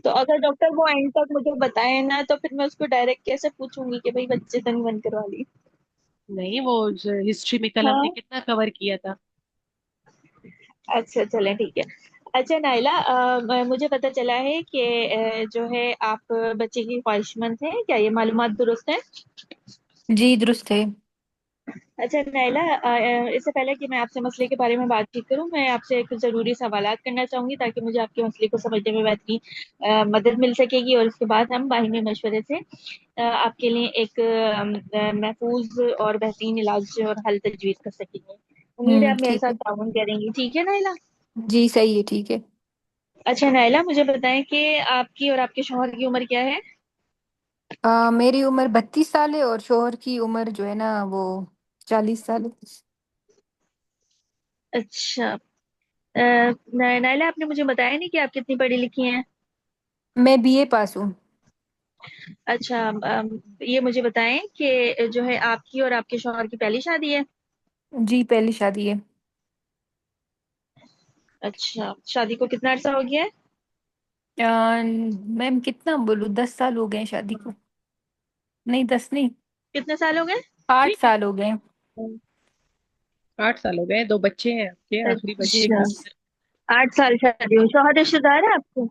तो अगर डॉक्टर वो एंड तक मुझे बताए ना, तो फिर मैं उसको डायरेक्ट कैसे पूछूंगी कि भाई बच्चे तो नहीं बंद करवा ली। नहीं, वो हिस्ट्री में कल हमने हाँ। कितना कवर किया था। अच्छा चलें ठीक है। अच्छा नाइला, मुझे पता चला है कि जो है आप बच्चे की ख्वाहिशमंद हैं, क्या ये मालूमात दुरुस्त है? जी दुरुस्त है। अच्छा नाइला, इससे पहले कि मैं आपसे मसले के बारे में बातचीत करूं, मैं आपसे एक ज़रूरी सवालात करना चाहूंगी ताकि मुझे आपके मसले को समझने में बेहतरीन मदद मिल सकेगी, और उसके बाद हम बाहिमी मशवरे से आपके लिए एक महफूज और बेहतरीन इलाज और हल तजवीज़ कर सकेंगे। उम्मीद है आप मेरे ठीक साथ है। ताउन करेंगी, ठीक है नाइला? जी सही है, ठीक है। अच्छा नाइला, मुझे बताएं कि आपकी और आपके शौहर की उम्र क्या है? मेरी उम्र 32 साल है और शोहर की उम्र जो है ना वो 40 साल है। अच्छा। नाइला, आपने मुझे बताया नहीं कि आप कितनी पढ़ी लिखी हैं। मैं बीए पास हूँ। अच्छा, ये मुझे बताएं कि जो है आपकी और आपके शौहर की पहली शादी है? जी पहली शादी है। अच्छा, शादी को कितना अरसा हो गया है? मैम कितना बोलूँ, 10 साल हो गए शादी को। नहीं 10 नहीं, कितने साल हो गए? 8 साल हो गए। 8 साल हो गए, 2 बच्चे हैं आपके, आखिरी बच्चे अच्छा, की उम्र। 8 साल शादी हुई। शौहर रिश्तेदार है आपके?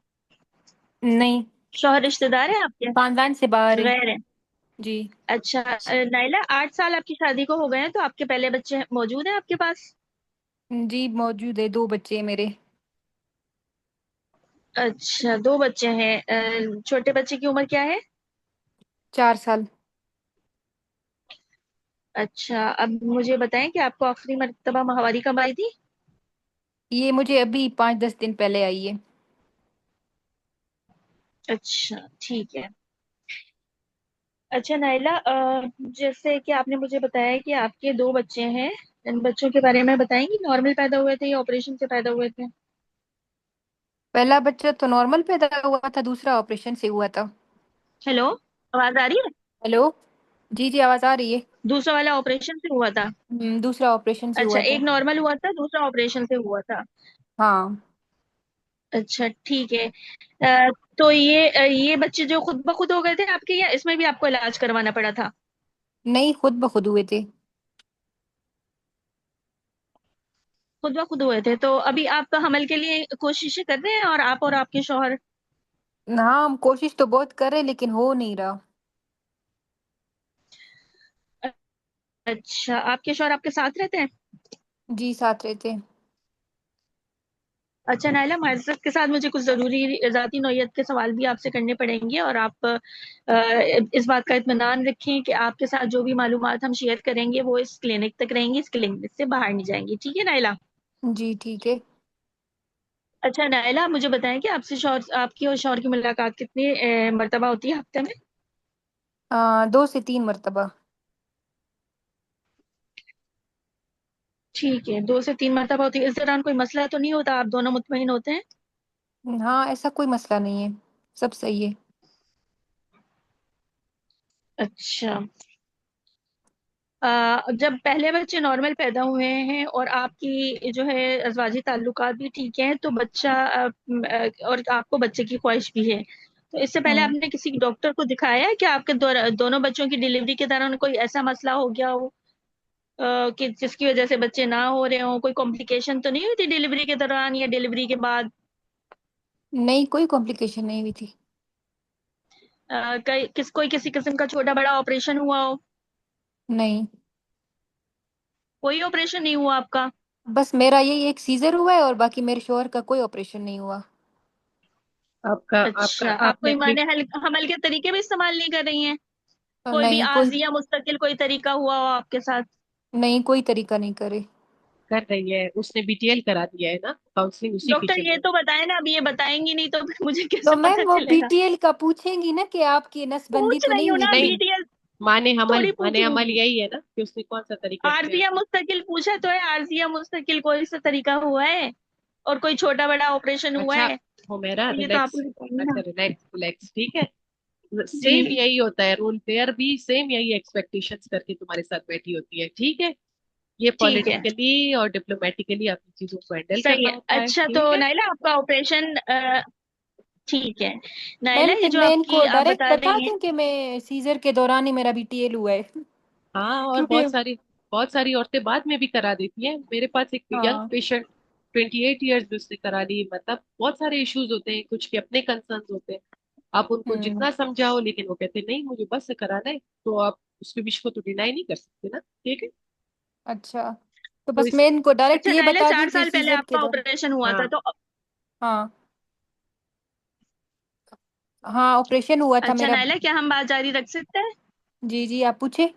नहीं, शौहर रिश्तेदार है आपके? खानदान से बाहर है। गैर है? जी। अच्छा, नाइला 8 साल आपकी शादी को हो गए हैं, तो आपके पहले बच्चे मौजूद हैं आपके पास? जी मौजूद है, 2 बच्चे हैं मेरे। अच्छा, दो बच्चे हैं। छोटे बच्चे की उम्र क्या है? 4 साल। अच्छा, अब मुझे बताएं कि आपको आखिरी मर्तबा माहवारी कब आई थी? ये मुझे अभी 5-10 दिन पहले आई है। अच्छा ठीक है। अच्छा नाइला, जैसे कि आपने मुझे बताया कि आपके दो बच्चे हैं, इन बच्चों के बारे में बताएंगी, नॉर्मल पैदा हुए थे या ऑपरेशन से पैदा हुए थे? पहला बच्चा तो नॉर्मल पैदा हुआ था, दूसरा ऑपरेशन से हुआ था। हेलो, आवाज आ रही है? हेलो। जी जी आवाज आ रही है। दूसरा वाला ऑपरेशन से हुआ था? दूसरा ऑपरेशन से अच्छा, हुआ था। एक नॉर्मल हुआ था, दूसरा ऑपरेशन से हुआ था। हाँ। अच्छा ठीक है। तो ये बच्चे जो खुद ब खुद हो गए थे आपके, या इसमें भी आपको इलाज करवाना पड़ा था? नहीं, खुद ब खुद हुए थे। खुद ब खुद हुए थे, तो अभी आप हमल के लिए कोशिशें कर रहे हैं, और आप और आपके शौहर? हाँ हम कोशिश तो बहुत कर रहे हैं लेकिन हो नहीं रहा। अच्छा, आपके शौहर आपके साथ रहते हैं? जी साथ रहते हैं। अच्छा नाइला, माजरत के साथ मुझे कुछ जरूरी जाती नौयत के सवाल भी आपसे करने पड़ेंगे, और आप इस बात का इत्मीनान रखें कि आपके साथ जो भी मालूमात हम शेयर करेंगे वो इस क्लिनिक तक रहेंगी, इस क्लिनिक से बाहर नहीं जाएंगी, ठीक है नाइला? जी ठीक है। अच्छा नाइला, मुझे बताएं कि आपसे शौहर, आपकी और शौहर की मुलाकात कितनी मरतबा होती है हफ्ते में? 2 से 3 मरतबा। ठीक है, 2 से 3 मरतबा होती है। इस दौरान कोई मसला तो नहीं होता? आप दोनों मुतमईन होते हैं? हाँ ऐसा कोई मसला नहीं है, सब सही है। अच्छा। जब पहले बच्चे नॉर्मल पैदा हुए हैं और आपकी जो है अज़वाजी ताल्लुकात भी ठीक हैं, तो बच्चा और आपको बच्चे की ख्वाहिश भी है, तो इससे पहले हम्म। आपने किसी डॉक्टर को दिखाया है कि आपके दोनों बच्चों की डिलीवरी के दौरान कोई ऐसा मसला हो गया हो कि जिसकी वजह से बच्चे ना हो रहे हो? कोई कॉम्प्लिकेशन तो नहीं हुई थी डिलीवरी के दौरान या डिलीवरी के बाद? नहीं कोई कॉम्प्लिकेशन नहीं हुई थी। कोई किसी किस्म का छोटा बड़ा ऑपरेशन हुआ हो? नहीं, कोई ऑपरेशन नहीं हुआ आपका? बस मेरा यही एक सीजर हुआ है और बाकी मेरे शोहर का कोई ऑपरेशन नहीं हुआ। आपका आपका अच्छा, आप आपने कोई अपनी। माने हमल के तरीके भी इस्तेमाल नहीं कर रही हैं? तो कोई भी नहीं कोई, आरजी या मुस्तकिल कोई तरीका हुआ हो आपके साथ? नहीं कोई तरीका नहीं करे। कर रही है, उसने बीटीएल करा दिया है ना, काउंसलिंग उसी की डॉक्टर चल ये रही तो बताए ना, अभी ये बताएंगी नहीं तो फिर मुझे तो कैसे पता मैम वो चलेगा? बीटीएल का पूछेंगी ना कि आपकी नसबंदी पूछ तो रही नहीं हूँ हुई ना, थी। नहीं। बीटीएस माने थोड़ी हमल पूछूंगी। यही है ना कि उसने कौन सा तरीका किया आरजी या है। मुस्तकिल पूछा तो है, आरजी या मुस्तकिल कोई सा तरीका हुआ है, और कोई छोटा बड़ा ऑपरेशन हुआ अच्छा, है? हुमेरा तो ये तो रिलैक्स। आपको बताएंगे अच्छा ना। रिलैक्स रिलैक्स, ठीक है। जी। सेम यही होता है, रूल पेयर भी सेम यही एक्सपेक्टेशंस करके तुम्हारे साथ बैठी होती है, ठीक है। ये ठीक है, पॉलिटिकली और डिप्लोमेटिकली अपनी चीजों को हैंडल सही करना है। होता है, अच्छा तो ठीक है। नाइला, आपका ऑपरेशन ठीक है। मैम नायला, ये फिर जो मैं आपकी इनको आप डायरेक्ट बता बता रही हैं। दूं कि मैं सीजर के दौरान ही मेरा BTL हुआ है? हाँ, और क्योंकि बहुत सारी औरतें बाद में भी करा देती हैं। मेरे पास एक यंग हाँ। पेशेंट 28 ईयर्स में उसने करा ली। मतलब बहुत सारे इश्यूज होते हैं, कुछ के अपने कंसर्न्स होते हैं। आप उनको हम्म। जितना समझाओ, लेकिन वो कहते नहीं, मुझे बस से कराना है, तो आप उसके विश को तो डिनाई नहीं कर सकते ना। ठीक है। अच्छा, तो तो बस इस मैं इनको डायरेक्ट अच्छा ये नायला, बता दूं चार कि साल पहले सीजर के आपका दौरान। ऑपरेशन हुआ था हाँ, तो। हाँ। हाँ, ऑपरेशन हुआ था अच्छा मेरा। नायला, क्या हम बात जारी रख सकते हैं? जी जी, आप पूछे।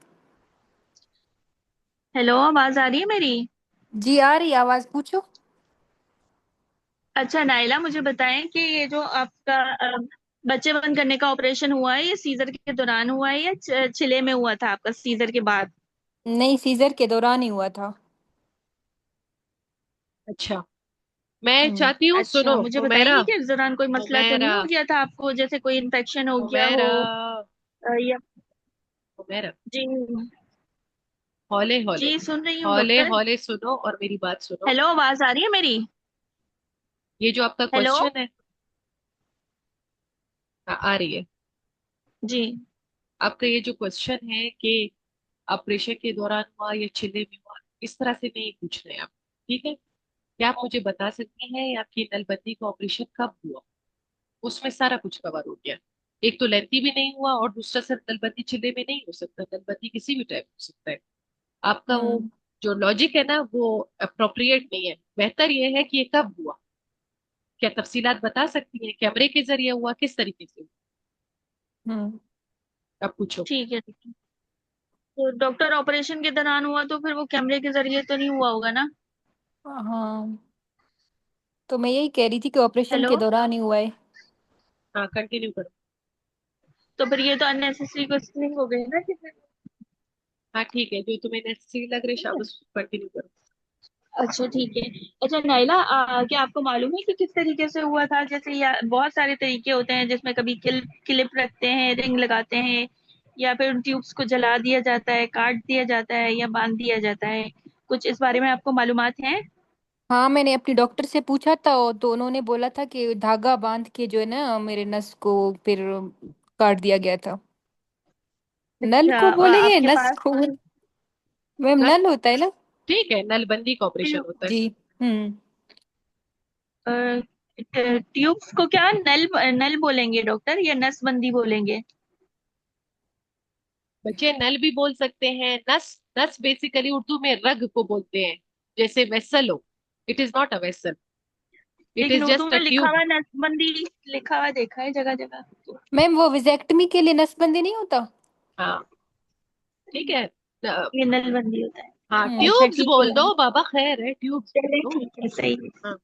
हेलो, आवाज आ रही है मेरी? जी आ रही आवाज, पूछो। अच्छा नायला, मुझे बताएं कि ये जो आपका बच्चे बंद करने का ऑपरेशन हुआ है, ये सीजर के दौरान हुआ है या छिले में हुआ था आपका सीजर के बाद? नहीं, सीजर के दौरान ही हुआ था। अच्छा। मैं हम्म। चाहती हूँ, सुनो अच्छा, मुझे हुमैरा। बताएंगे कि इस दौरान कोई मसला तो नहीं हुमैरा। हो गया था आपको, जैसे कोई इन्फेक्शन हो गया हो? हुमैरा। या हुमैरा। जी। हौले हौले, जी, सुन रही हूँ हौले डॉक्टर। हौले सुनो और मेरी बात सुनो। हेलो, आवाज आ रही है मेरी? ये जो आपका हेलो। क्वेश्चन है, आ रही है। जी। आपका ये जो क्वेश्चन है कि ऑपरेशन के दौरान हुआ या छिले में हुआ, इस तरह से नहीं पूछ रहे हैं आप। ठीक है। क्या आप मुझे बता सकती हैं आपकी नलबंदी का ऑपरेशन कब हुआ? उसमें सारा कुछ कवर हो गया। एक तो लेंथी भी नहीं हुआ, और दूसरा सर नलबंदी छिले में नहीं हो सकता, नलबंदी किसी भी टाइप हो सकता है। आपका वो हम्म। जो लॉजिक है ना, वो अप्रोप्रिएट नहीं है। बेहतर ये है कि ये कब हुआ। क्या तफसीलात बता सकती हैं? कैमरे के जरिए हुआ, किस तरीके से हुआ? हम्म। आप पूछो। ठीक है, ठीक है। तो डॉक्टर, ऑपरेशन के दौरान हुआ तो फिर वो कैमरे के जरिए तो नहीं हुआ होगा ना? हाँ, तो मैं यही कह रही थी कि ऑपरेशन हेलो। के दौरान ही हुआ है। हाँ, कंटिन्यू करो। तो फिर ये तो अननेसेसरी क्वेश्चनिंग हो गई ना कि फिर। हाँ ठीक है, जो तुम्हें नेसेसरी लग रही है, ठीक है। शाबाश, कंटिन्यू करो। अच्छा ठीक है। अच्छा नाइला, क्या आपको मालूम है कि किस तरीके से हुआ था? जैसे या बहुत सारे तरीके होते हैं, जिसमें कभी क्लिप रखते हैं, रिंग लगाते हैं, या फिर उन ट्यूब्स को जला दिया जाता है, काट दिया जाता है, या बांध दिया जाता है। कुछ इस बारे में आपको मालूमात है? हाँ, मैंने अपनी डॉक्टर से पूछा था, तो उन्होंने बोला था कि धागा बांध के जो है ना मेरे नस को फिर काट दिया गया था। नल अच्छा, को बोलेंगे, आपके नस पास को मैम नल, नल होता है ना? ठीक है, नलबंदी का ऑपरेशन होता है। जी। हम्म। ट्यूब्स को क्या नल नल बोलेंगे डॉक्टर, या नसबंदी बोलेंगे? बच्चे नल भी बोल सकते हैं। नस, नस बेसिकली उर्दू में रग को बोलते हैं। जैसे वेसल हो, it is not a vessel, it लेकिन इज उर्दू जस्ट अ में लिखा ट्यूब। हुआ है नसबंदी, लिखा हुआ देखा है जगह जगह तो। मैम वो विजेक्टमी के लिए नसबंदी नहीं होता? हाँ, ठीक है। ये नलबंदी होता है। हाँ, अच्छा ट्यूब्स ठीक बोल है। दो बाबा, खैर है, ट्यूब्स बोल चले दो। ठीक है, सही है। हाँ।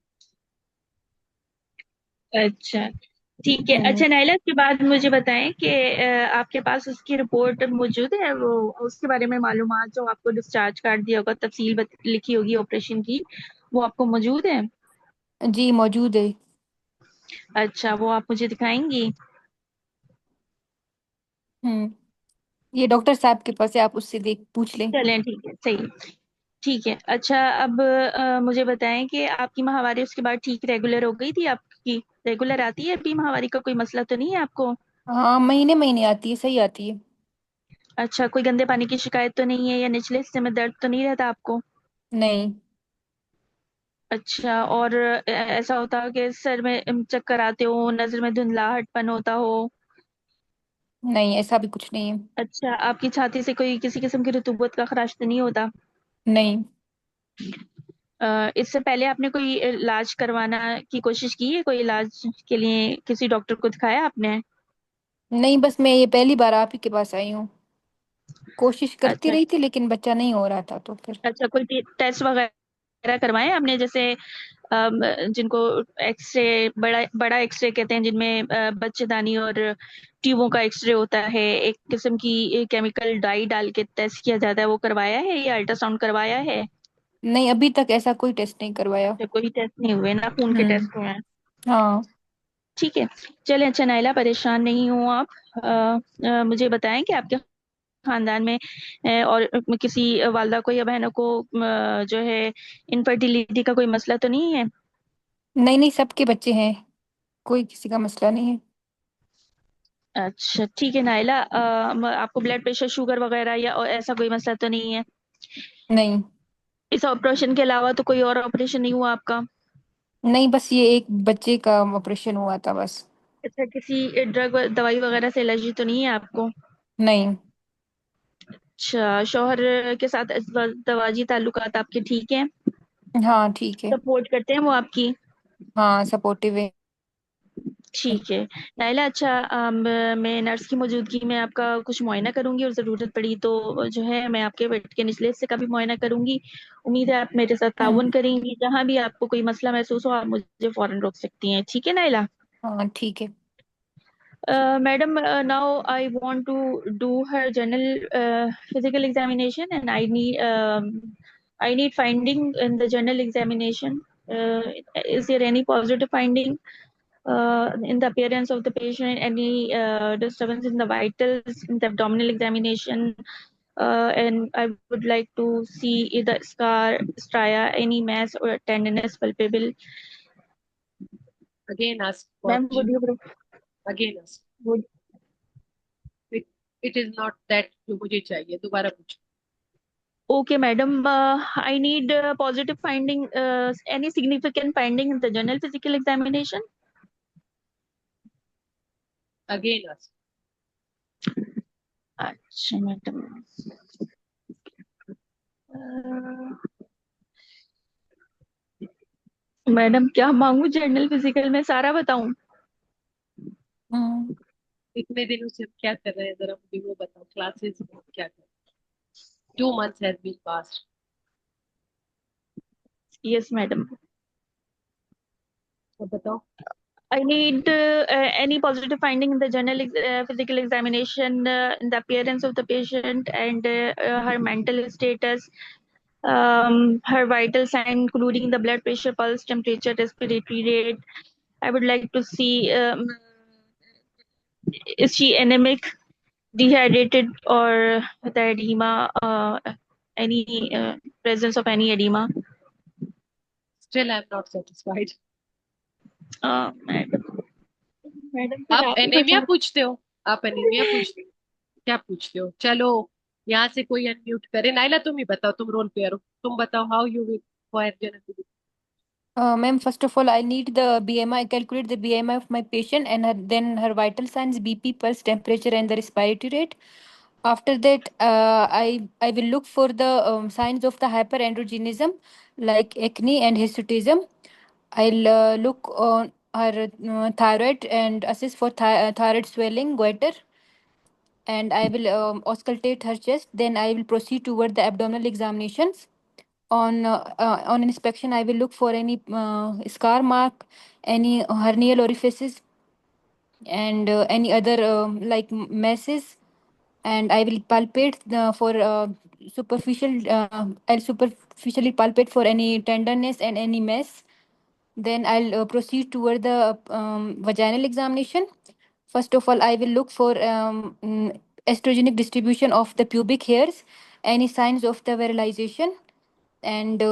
अच्छा ठीक है। हम्म। अच्छा नाइला, के बाद मुझे बताएं कि आपके पास उसकी रिपोर्ट मौजूद है, वो उसके बारे में मालूमात जो आपको डिस्चार्ज कार्ड दिया होगा, तफसील लिखी होगी ऑपरेशन की, वो आपको मौजूद है? जी मौजूद है। अच्छा, वो आप मुझे दिखाएंगी? हम्म। ये डॉक्टर साहब के पास है, आप उससे देख पूछ लें। चलें ठीक है, सही है। ठीक है। अच्छा, अब मुझे बताएं कि आपकी माहवारी उसके बाद ठीक रेगुलर हो गई थी आपकी? रेगुलर आती है अभी माहवारी, का कोई मसला तो नहीं है आपको? हाँ, महीने महीने आती है, सही आती है। अच्छा, कोई गंदे पानी की शिकायत तो नहीं है, या निचले हिस्से में दर्द तो नहीं रहता आपको? नहीं। अच्छा, और ऐसा होता है कि सर में चक्कर आते हो, नजर में धुंधलाहटपन होता हो? नहीं, ऐसा भी कुछ नहीं है। अच्छा, आपकी छाती से कोई किसी किस्म की रतूबत का खराश तो नहीं होता? नहीं। इससे पहले आपने कोई इलाज करवाना की कोशिश की है? कोई इलाज के लिए किसी डॉक्टर को दिखाया आपने? नहीं, बस मैं ये पहली बार आप ही के पास आई हूँ। कोशिश करती अच्छा। रही थी लेकिन बच्चा नहीं हो रहा था, तो फिर। अच्छा, कोई टेस्ट वगैरह करवाए आपने, जैसे जिनको एक्सरे, बड़ा बड़ा एक्सरे कहते हैं, जिनमें बच्चेदानी और ट्यूबों का एक्सरे होता है, एक किस्म की केमिकल डाई डाल के टेस्ट किया जाता है, वो करवाया है या अल्ट्रासाउंड करवाया है? नहीं, अभी तक ऐसा कोई टेस्ट नहीं करवाया। अच्छा, कोई टेस्ट नहीं हुए ना, खून के हम्म। टेस्ट हुए हैं? हाँ। ठीक है। चलें, अच्छा नाइला, परेशान नहीं हूँ आप। मुझे बताएं कि आपके खानदान में और किसी वालदा को या बहनों को जो है इनफर्टिलिटी का कोई मसला तो नहीं है? नहीं नहीं, सबके बच्चे हैं। कोई किसी का मसला नहीं है। अच्छा ठीक है नाइला, आपको ब्लड प्रेशर शुगर वगैरह या ऐसा कोई मसला तो नहीं है? नहीं। इस ऑपरेशन के अलावा तो कोई और ऑपरेशन नहीं हुआ आपका? नहीं, बस ये एक बच्चे का ऑपरेशन हुआ था बस। अच्छा, किसी ड्रग दवाई वगैरह से एलर्जी तो नहीं है आपको? नहीं। अच्छा, शौहर के साथ इस वक्त तवाजी ताल्लुकात आपके ठीक हैं? हाँ ठीक है। सपोर्ट करते हैं वो आपकी? हाँ, सपोर्टिव है। ठीक है नाइला। अच्छा, मैं नर्स की मौजूदगी में आपका कुछ मुआयना करूंगी और ज़रूरत पड़ी तो जो है मैं आपके पेट के निचले हिस्से का भी मुआयना करूंगी। उम्मीद है आप मेरे साथ हम्म। ताउन करेंगी। जहां भी आपको कोई मसला महसूस हो आप मुझे फौरन रोक सकती हैं, ठीक है नाइला? हाँ ठीक है। Madam, now I want to do her general physical examination, and I need finding in the general examination. Is there any positive finding in the appearance of the patient? Any disturbance in the vitals in the abdominal examination? And I would like to see either scar, stria, any mass or tenderness palpable. Again ask Ma'am, what? Again ask. would It, it is not that जो मुझे चाहिए, दोबारा पूछो. Okay, madam. I need positive finding, any significant finding in the general physical examination. Again ask. अच्छा madam, madam क्या मांगू general physical में, सारा बताऊं? हम्म। इतने दिनों से हम क्या कर रहे हैं, जरा मुझे वो बताओ. क्लासेस में हम क्या कर रहे हैं? 2 months has been passed. Yes madam. अब बताओ. I need any positive finding in the general physical examination, in the appearance of the patient and her mental status, her vital sign, including the blood pressure, pulse, temperature, respiratory rate. I would like to see, is she anemic, dehydrated, or the edema, any presence of any edema? Still I am not satisfied. Madam, madam फिर आप आप ही anaemia बता। पूछते हो? आप anaemia पूछते हो? क्या पूछते हो? चलो, यहाँ से कोई अनम्यूट करे. नाइला तुम ही बताओ, तुम रोल प्लेयर हो. तुम बताओ how you will require general. Ma'am, first of all, I need the BMI, calculate the BMI of my patient and then her vital signs, BP, pulse, temperature, and the respiratory rate. After that, I will look for the signs of the hyperandrogenism like acne and hirsutism. I'll look on her thyroid and assess for thyroid swelling, goiter, and I will auscultate her chest. Then I will proceed toward the abdominal examinations. On inspection, I will look for any scar mark, any hernial orifices, and any other masses. And I will palpate for superficial. I'll superficially palpate for any tenderness and any mess. Then I'll proceed toward the vaginal examination. First of all, I will look for estrogenic distribution of the pubic hairs, any signs of the virilization, and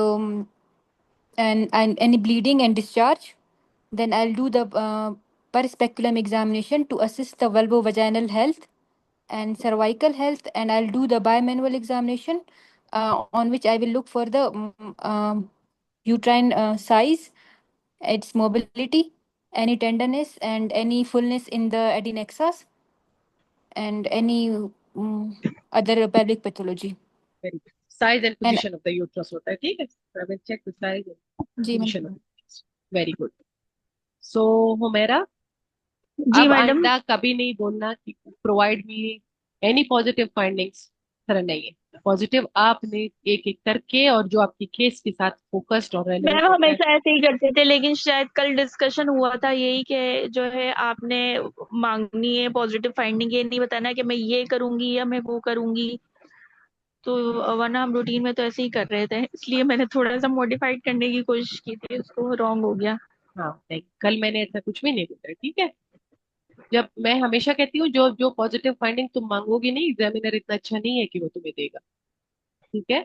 and any bleeding and discharge. Then I'll do the perispeculum examination to assess the vulvovaginal health and cervical health, and I'll do the bimanual examination on which I will look for the uterine size, its mobility, any tenderness, and any fullness in the adnexas, and any other pelvic pathology. Very good. Size and And position of the uterus होता है, ठीक है. I will check the size and जी ma'am. Position of the uterus. Very good. So Humera, जी अब madam. आइंदा कभी नहीं बोलना कि provide me any positive findings. तरह नहीं है. पॉजिटिव आपने एक एक करके, और जो आपकी केस के साथ फोकस्ड और रेलेवेंट मैम होता है. हमेशा ऐसे ही करते थे, लेकिन शायद कल डिस्कशन हुआ था यही कि जो है आपने मांगनी है पॉजिटिव फाइंडिंग, ये नहीं बताना कि मैं ये करूंगी या मैं वो करूंगी। तो वरना हम रूटीन में तो ऐसे ही कर रहे थे, इसलिए मैंने थोड़ा सा मॉडिफाइड करने की कोशिश की थी, उसको रॉन्ग हो गया। हाँ नहीं, कल मैंने ऐसा कुछ भी नहीं बोला, ठीक है. जब मैं हमेशा कहती हूँ, जो जो पॉजिटिव फाइंडिंग तुम मांगोगी नहीं, एग्जामिनर इतना अच्छा नहीं है कि वो तुम्हें देगा. ठीक है.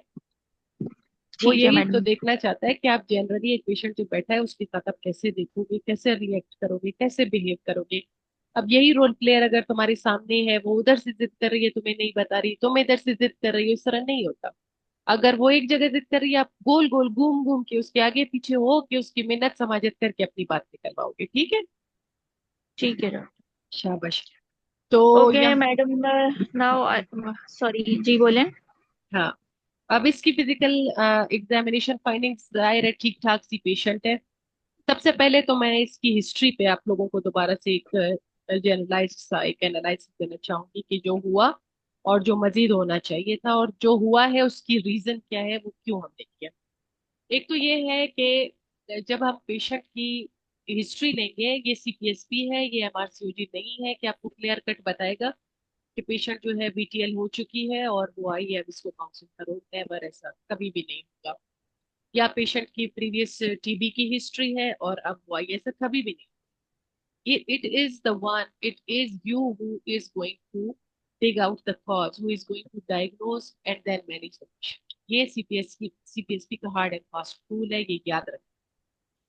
वो ठीक है यही तो मैडम। देखना चाहता है कि आप जनरली एक पेशेंट जो बैठा है उसके साथ आप कैसे देखोगे, कैसे रिएक्ट करोगे, कैसे बिहेव करोगे। अब यही रोल प्लेयर अगर तुम्हारे सामने है, वो उधर से जिद कर रही है, तुम्हें नहीं बता रही, तुम इधर से जिद कर रही हो, इस तरह नहीं होता। अगर वो एक जगह जिद कर रही है, आप गोल गोल घूम घूम के उसके आगे पीछे हो के उसकी मिन्नत समाजत करके अपनी बात निकलवाओगे। ठीक है? ठीक है डॉक्टर। शाबाश। तो ओके यहाँ, मैडम। नाउ सॉरी जी, बोलें। हाँ, अब इसकी फिजिकल एग्जामिनेशन फाइंडिंग्स जाहिर है ठीक ठाक सी पेशेंट है। सबसे पहले तो मैं इसकी हिस्ट्री पे आप लोगों को दोबारा से एक जनरलाइज्ड सा एक एनालिसिस देना चाहूंगी कि जो हुआ और जो मजीद होना चाहिए था और जो हुआ है उसकी रीजन क्या है, वो क्यों हमने किया। एक तो ये है कि जब हम पेशेंट की हिस्ट्री लेंगे, ये सीपीएसपी है, ये एमआरसीओजी नहीं है कि आपको क्लियर कट बताएगा कि पेशेंट जो है बीटीएल हो चुकी है और वो आई है, अब इसको काउंसिल करो। नेवर, ऐसा कभी भी नहीं होगा। या पेशेंट की प्रीवियस टीबी की हिस्ट्री है और अब वो आई, ऐसा कभी भी नहीं। it is you who is going to dig out the cause, who is going to diagnose and then manage the patient. ये सीपीएसपी का हार्ड एंड फास्ट रूल है, ये याद रखें।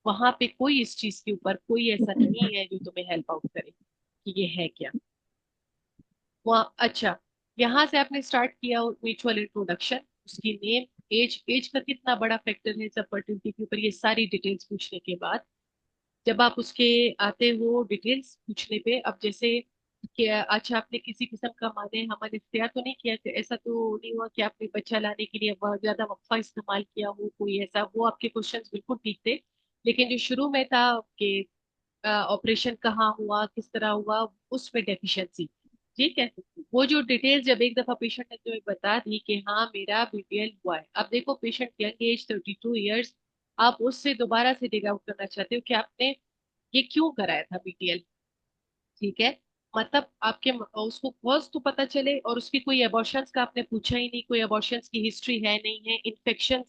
वहां पे कोई इस चीज के ऊपर कोई ऐसा नहीं है जो तुम्हें हेल्प आउट करे कि ये है क्या। वहाँ अच्छा, यहाँ से आपने स्टार्ट किया म्यूचुअल इंट्रोडक्शन, उसकी नेम, एज, एज का कितना बड़ा फैक्टर है सब फर्टिलिटी के ऊपर, ये सारी डिटेल्स पूछने के बाद जब आप उसके आते हो डिटेल्स पूछने पे, अब जैसे कि अच्छा आपने किसी किस्म का माने हमने इख्तियार तो नहीं किया, कि ऐसा तो नहीं हुआ कि आपने बच्चा लाने के लिए बहुत ज्यादा वक्फा इस्तेमाल किया हो, कोई ऐसा, वो आपके क्वेश्चंस बिल्कुल ठीक थे। लेकिन जो शुरू में था कि ऑपरेशन कहाँ हुआ, किस तरह हुआ, उसमें डेफिशिएंसी। ठीक है? वो जो डिटेल्स जब एक दफा पेशेंट ने तुम्हें बता दी कि हाँ मेरा बीटीएल हुआ है, अब देखो पेशेंट यंग एज 32 ईयर्स, आप उससे दोबारा से डिग आउट करना चाहते हो कि आपने ये क्यों कराया था बीटीएल। ठीक है? मतलब आपके उसको कॉज तो पता चले, और उसकी कोई एबॉर्शंस का आपने पूछा ही नहीं, कोई एबॉर्शंस की हिस्ट्री है नहीं है, इन्फेक्शन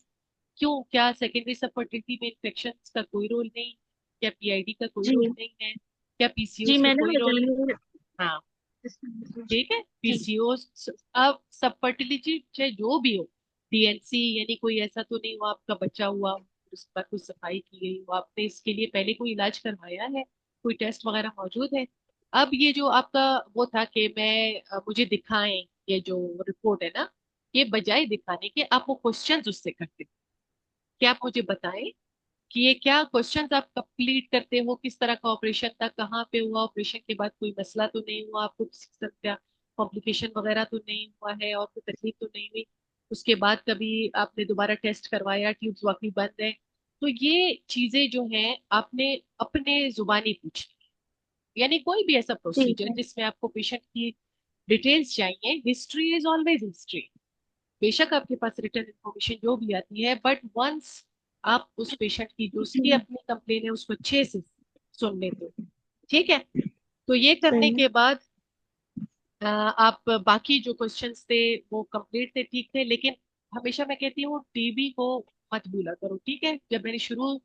क्यों, क्या सेकेंडरी सब फर्टिलिटी में इन्फेक्शन का कोई रोल नहीं, क्या पीआईडी का कोई जी। रोल नहीं है, क्या जी पीसीओएस का मैंने कोई रोल नहीं। बताइए। हाँ, ठीक है, जी। पीसीओएस, अब सब फर्टिलिटी चाहे जो भी हो, डीएनसी, यानी कोई ऐसा तो नहीं हुआ आपका बच्चा हुआ उस पर कुछ सफाई की गई हो, आपने इसके लिए पहले कोई इलाज करवाया है, कोई टेस्ट वगैरह मौजूद है। अब ये जो आपका वो था कि मैं मुझे दिखाएं, ये जो रिपोर्ट है ना, ये बजाय दिखाने के आप वो क्वेश्चंस उससे करते हो कि आप मुझे बताएं कि ये क्या क्वेश्चंस आप कंप्लीट करते हो, किस तरह का ऑपरेशन था, कहाँ पे हुआ, ऑपरेशन के बाद कोई मसला तो नहीं हुआ आपको, किसी किस्म का कॉम्प्लिकेशन वगैरह तो नहीं हुआ है, और कोई तकलीफ तो नहीं हुई, उसके बाद कभी आपने दोबारा टेस्ट करवाया, ट्यूब्स वाकई बंद है। तो ये चीजें जो हैं आपने अपने जुबानी पूछनी है। यानी कोई भी ऐसा ठीक प्रोसीजर है। जिसमें आपको पेशेंट की डिटेल्स चाहिए, हिस्ट्री इज ऑलवेज हिस्ट्री। बेशक आपके पास रिटर्न इन्फॉर्मेशन जो भी आती है, बट वंस आप उस पेशेंट की जो उसकी अपनी कंप्लेन है उसको अच्छे से सुन लेते हो। ठीक है? तो ये करने सही है। के बाद आप बाकी जो क्वेश्चंस थे वो कंप्लीट थे, ठीक थे, लेकिन हमेशा मैं कहती हूँ टीबी को मत भूला करो। ठीक है? जब मैंने शुरू